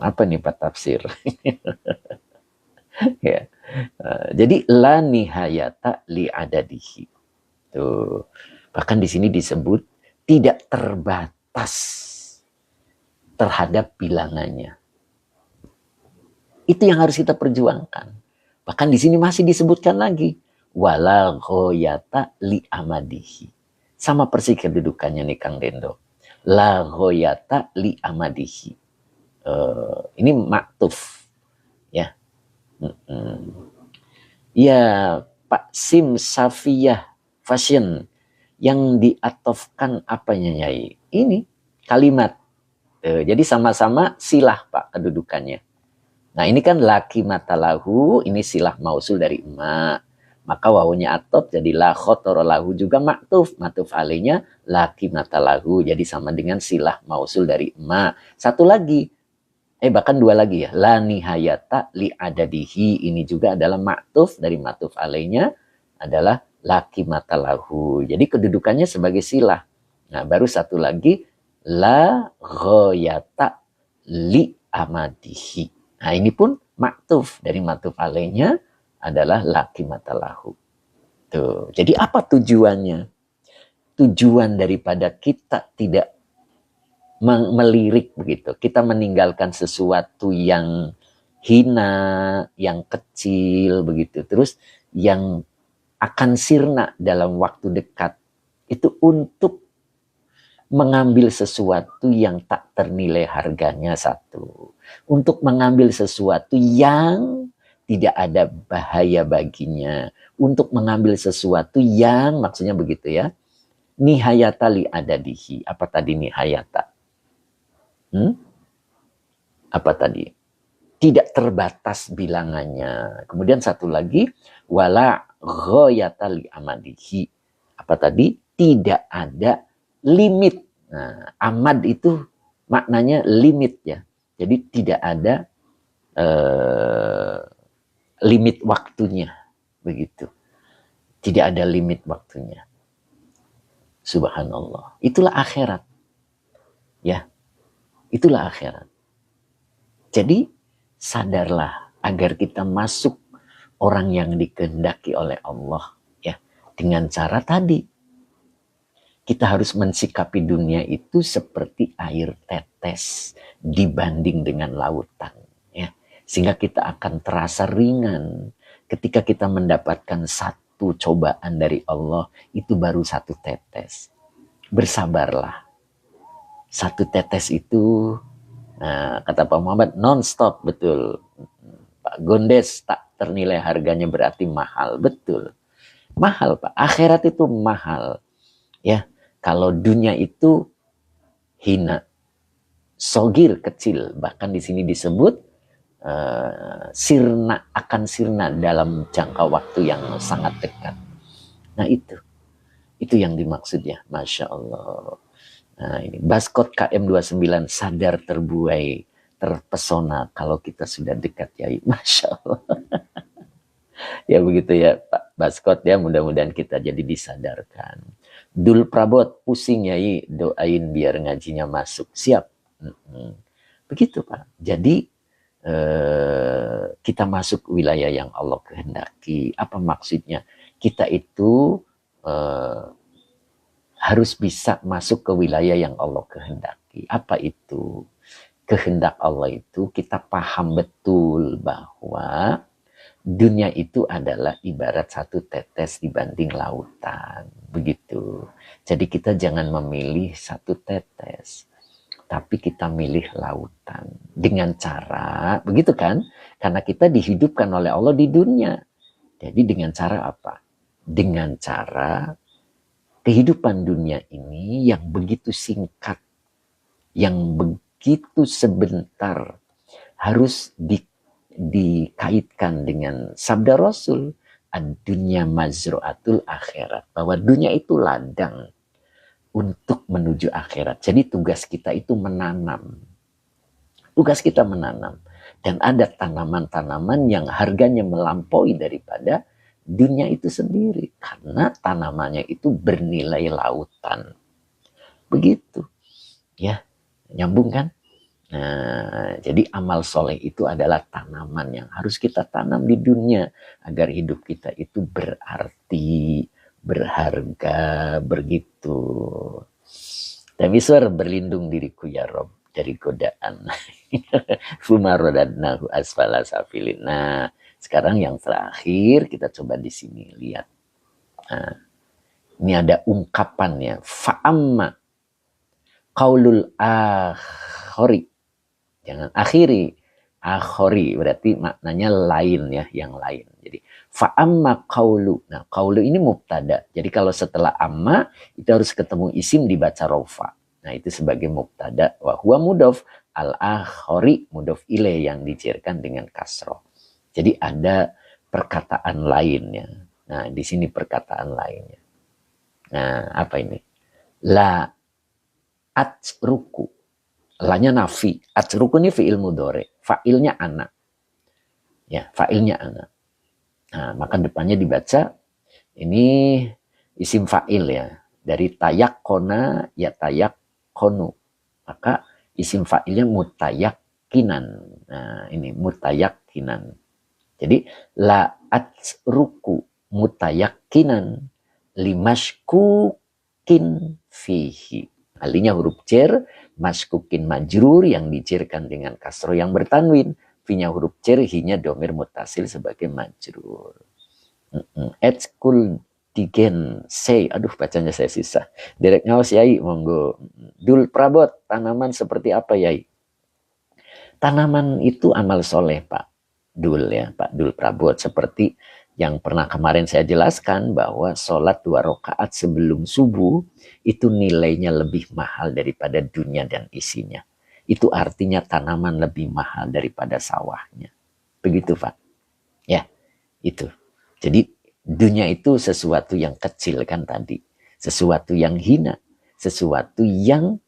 Speaker 1: Apa nih Pak tafsir? Ya. Jadi la nihayata li adadihi. Tuh. Bahkan di sini disebut tidak terbatas terhadap bilangannya. Itu yang harus kita perjuangkan. Bahkan di sini masih disebutkan lagi wala ghoyata li amadihi. Sama persis kedudukannya nih Kang Dendo. La ghoyata li amadihi. Ini maktuf ya. Ya Pak Sim Safiyah Fashion yang diatofkan apanya Nyai? Ini kalimat. Jadi sama-sama silah Pak kedudukannya. Nah ini kan laki matalahu, ini silah mausul dari emak. Maka wawunya atof jadi la khotorolahu juga maktuf. Maktuf alainya laki matalahu. Jadi sama dengan silah mausul dari emak. Satu lagi. Bahkan dua lagi ya. La nihayata li adadihi. Ini juga adalah maktuf dari maktuf alainya adalah laki matalahu. Jadi kedudukannya sebagai silah. Nah baru satu lagi. La ghoyata li amadihi. Nah ini pun maktuf dari maktuf alainya adalah laki matalahu. Tuh. Jadi apa tujuannya? Tujuan daripada kita tidak melirik begitu. Kita meninggalkan sesuatu yang hina, yang kecil begitu. Terus yang akan sirna dalam waktu dekat. Itu untuk mengambil sesuatu yang tak ternilai harganya satu. Untuk mengambil sesuatu yang tidak ada bahaya baginya. Untuk mengambil sesuatu yang, maksudnya begitu ya. Nihayata li adadihi. Apa tadi nihayata? Apa tadi? Tidak terbatas bilangannya. Kemudian satu lagi. Wala ghoyata li amadihi. Apa tadi? Tidak ada limit. Nah, amad itu maknanya limit ya. Jadi tidak ada limit waktunya. Begitu. Tidak ada limit waktunya. Subhanallah. Itulah akhirat. Ya. Itulah akhirat. Jadi sadarlah agar kita masuk orang yang dikehendaki oleh Allah. Ya. Dengan cara tadi. Kita harus mensikapi dunia itu seperti air tetes dibanding dengan lautan. Ya. Sehingga kita akan terasa ringan ketika kita mendapatkan satu cobaan dari Allah, itu baru satu tetes. bersabarlah. Satu tetes itu, nah, kata Pak Muhammad, non-stop, betul. Pak Gondes, tak ternilai harganya berarti mahal, betul. Mahal, Pak. Akhirat itu mahal. Ya, kalau dunia itu hina, sogir, kecil. Bahkan di sini disebut sirna, akan sirna dalam jangka waktu yang sangat dekat. Nah itu yang dimaksud ya, Masya Allah. Nah ini Baskot KM29, sadar terbuai, terpesona kalau kita sudah dekat ya, Masya Allah. Ya begitu ya Pak Baskot ya, mudah-mudahan kita jadi disadarkan. Dul Prabot, pusing Yai, doain biar ngajinya masuk. Siap. Begitu Pak. Jadi kita masuk wilayah yang Allah kehendaki. Apa maksudnya? Kita itu harus bisa masuk ke wilayah yang Allah kehendaki. Apa itu? Kehendak Allah itu kita paham betul bahwa dunia itu adalah ibarat satu tetes dibanding lautan. Begitu. Jadi kita jangan memilih satu tetes, tapi kita milih lautan. Dengan cara, begitu kan? Karena kita dihidupkan oleh Allah di dunia. Jadi dengan cara apa? Dengan cara kehidupan dunia ini yang begitu singkat, yang begitu sebentar, harus dikaitkan dengan sabda Rasul, ad-dunya mazru'atul akhirat, bahwa dunia itu ladang untuk menuju akhirat. Jadi tugas kita itu menanam. Tugas kita menanam. Dan ada tanaman-tanaman yang harganya melampaui daripada dunia itu sendiri. Karena tanamannya itu bernilai lautan. Begitu. Ya, nyambung kan? Nah, jadi amal soleh itu adalah tanaman yang harus kita tanam di dunia agar hidup kita itu berarti, berharga, begitu. Tamiswar, berlindung diriku ya Rob dari godaan. Fumarodadnahu asfala safilin. Nah, sekarang yang terakhir kita coba di sini lihat. Nah, ini ada ungkapannya. Fa'amma qaulul akhori. Jangan akhiri. Akhori berarti maknanya lain ya, yang lain. Jadi fa'amma qaulu. Nah, qaulu ini mubtada. Jadi kalau setelah amma itu harus ketemu isim dibaca rofa. Nah, itu sebagai mubtada. Wa huwa mudhof, al-akhori mudhof ilaih yang dicairkan dengan kasroh. Jadi ada perkataan lainnya. Nah, di sini perkataan lainnya. Nah, apa ini? La atruku. Lanya nafi. Atruku ini fi'il mudhari. Fa'ilnya ana. Ya, fa'ilnya ana. Nah, maka depannya dibaca ini isim fa'il ya. Dari tayakkona ya tayakkonu. Maka isim fa'ilnya mutayakkinan. Nah, ini mutayakkinan. Jadi la atruku mutayakkinan limashkukin fihi. Alinya huruf cer, maskukin majrur yang dicirkan dengan kasroh yang bertanwin. Finya huruf cer, hinya domir mutasil sebagai majrur. Etskul digen say, aduh bacanya saya susah. Derek ngawas Yai, monggo. Dul Prabot, tanaman seperti apa Yai? Tanaman itu amal soleh Pak Dul ya, Pak Dul Prabot. Seperti yang pernah kemarin saya jelaskan bahwa sholat 2 rakaat sebelum subuh itu nilainya lebih mahal daripada dunia dan isinya. Itu artinya tanaman lebih mahal daripada sawahnya. Begitu Pak. Ya, itu. Jadi dunia itu sesuatu yang kecil kan tadi. Sesuatu yang hina. Sesuatu yang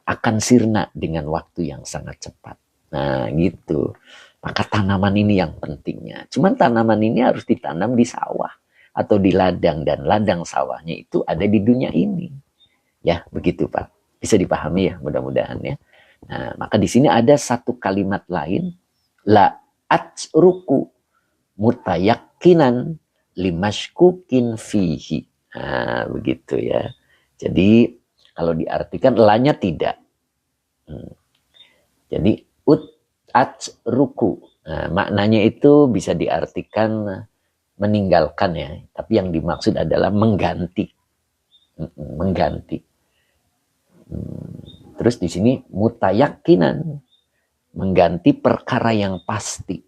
Speaker 1: akan sirna dengan waktu yang sangat cepat. Nah gitu. Maka tanaman ini yang pentingnya. Cuman tanaman ini harus ditanam di sawah atau di ladang, dan ladang sawahnya itu ada di dunia ini. Ya, begitu Pak. Bisa dipahami ya, mudah-mudahan ya. Nah, maka di sini ada satu kalimat lain, la atruku mutayakkinan limashkukin fihi. Nah, begitu ya. Jadi kalau diartikan lanya tidak. Jadi atruku. Nah, maknanya itu bisa diartikan meninggalkan ya, tapi yang dimaksud adalah mengganti. Mengganti. Terus di sini mutayakinan, mengganti perkara yang pasti.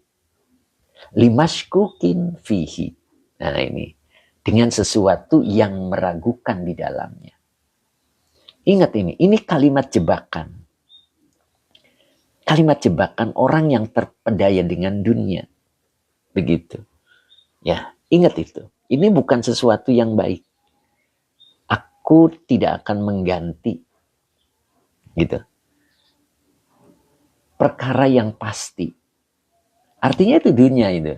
Speaker 1: Limashkukin fihi. Nah ini, dengan sesuatu yang meragukan di dalamnya. Ingat ini kalimat jebakan. Kalimat jebakan orang yang terpedaya dengan dunia. Begitu. Ya, ingat itu. Ini bukan sesuatu yang baik. Aku tidak akan mengganti. Gitu. Perkara yang pasti. Artinya itu dunia itu.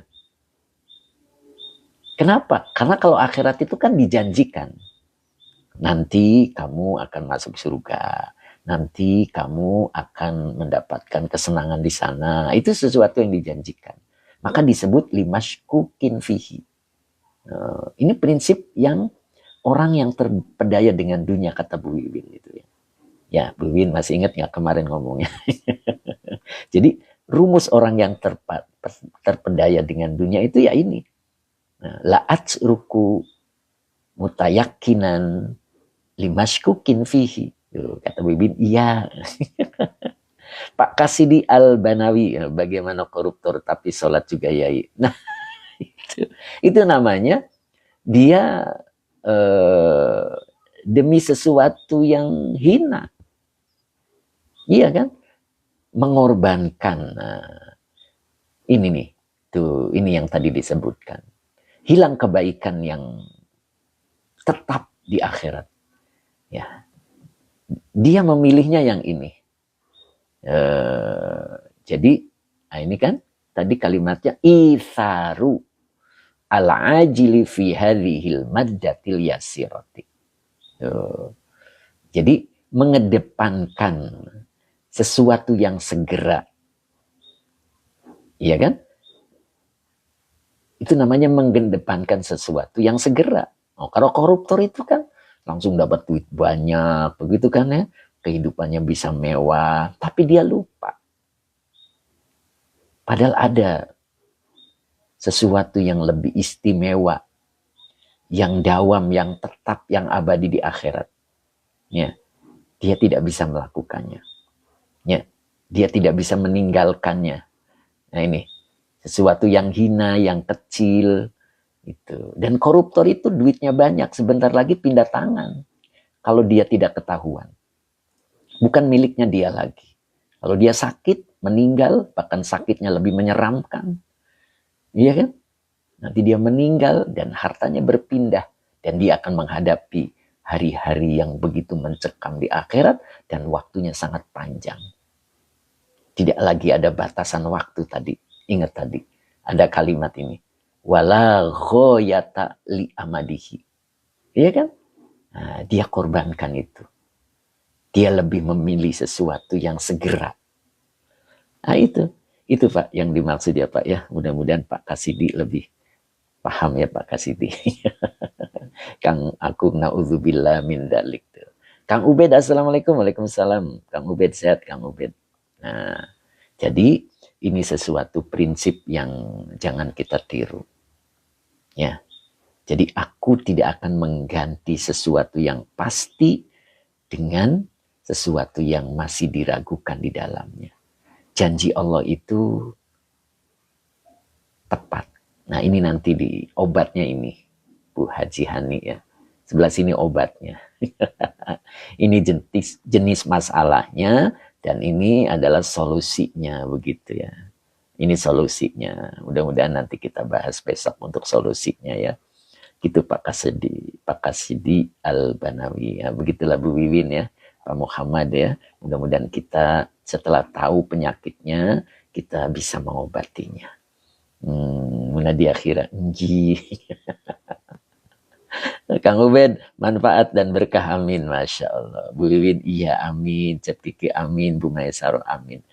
Speaker 1: Kenapa? Karena kalau akhirat itu kan dijanjikan. Nanti kamu akan masuk surga. Nanti kamu akan mendapatkan kesenangan di sana. Itu sesuatu yang dijanjikan. Maka disebut limashkukin fihi. Ini prinsip yang orang yang terpedaya dengan dunia, kata Bu Wiwin itu ya. Ya, Bu Wiwin masih ingat nggak kemarin ngomongnya? Jadi rumus orang yang terpedaya dengan dunia itu ya ini. La'at ruku mutayakinan limashkukin fihi. Kata Bu Wiwin, iya. Pak Kasidi Al-Banawi, bagaimana koruptor tapi sholat juga yai. Nah, itu namanya dia demi sesuatu yang hina. Iya kan? Mengorbankan. Nah, ini nih, tuh ini yang tadi disebutkan. Hilang kebaikan yang tetap di akhirat. Ya, dia memilihnya yang ini. Jadi, nah ini kan tadi kalimatnya itharu al-ajili fi hadhil maddatil yasirati. Jadi mengedepankan sesuatu yang segera. Iya kan? Itu namanya mengedepankan sesuatu yang segera. Kalau koruptor itu kan langsung dapat duit banyak, begitu kan ya? Kehidupannya bisa mewah, tapi dia lupa. Padahal ada sesuatu yang lebih istimewa, yang dawam, yang tetap, yang abadi di akhirat. Ya, dia tidak bisa melakukannya. Ya, dia tidak bisa meninggalkannya. Nah ini, sesuatu yang hina, yang kecil, itu. Dan koruptor itu duitnya banyak, sebentar lagi pindah tangan. Kalau dia tidak ketahuan. Bukan miliknya dia lagi. Kalau dia sakit, meninggal, bahkan sakitnya lebih menyeramkan. Iya kan? Nanti dia meninggal dan hartanya berpindah. Dan dia akan menghadapi hari-hari yang begitu mencekam di akhirat dan waktunya sangat panjang. Tidak lagi ada batasan waktu tadi. Ingat tadi, ada kalimat ini. Wala ghoyata li amadihi. Iya kan? Nah, dia korbankan itu. Dia lebih memilih sesuatu yang segera. Nah itu Pak yang dimaksud ya Pak ya. Mudah-mudahan Pak Kasidi lebih paham ya Pak Kasidi. Kang Agung na'udzubillah min dalik. Kang Ubed, assalamualaikum. Waalaikumsalam. Kang Ubed sehat, Kang Ubed. Nah, jadi ini sesuatu prinsip yang jangan kita tiru. Ya. Jadi aku tidak akan mengganti sesuatu yang pasti dengan sesuatu yang masih diragukan di dalamnya. Janji Allah itu tepat. Nah ini nanti di obatnya ini, Bu Haji Hani ya. Sebelah sini obatnya. Ini jenis masalahnya dan ini adalah solusinya begitu ya. Ini solusinya. Mudah-mudahan nanti kita bahas besok untuk solusinya ya. Gitu Pak Kasidi Al-Banawi ya. Begitulah Bu Wiwin ya, Pak Muhammad ya. Mudah-mudahan kita setelah tahu penyakitnya kita bisa mengobatinya. Munadi akhirat. Kang Ubed, manfaat dan berkah amin, Masya Allah. Bu Wiwin, iya amin. Cep Kiki amin. Bu Maesaro amin.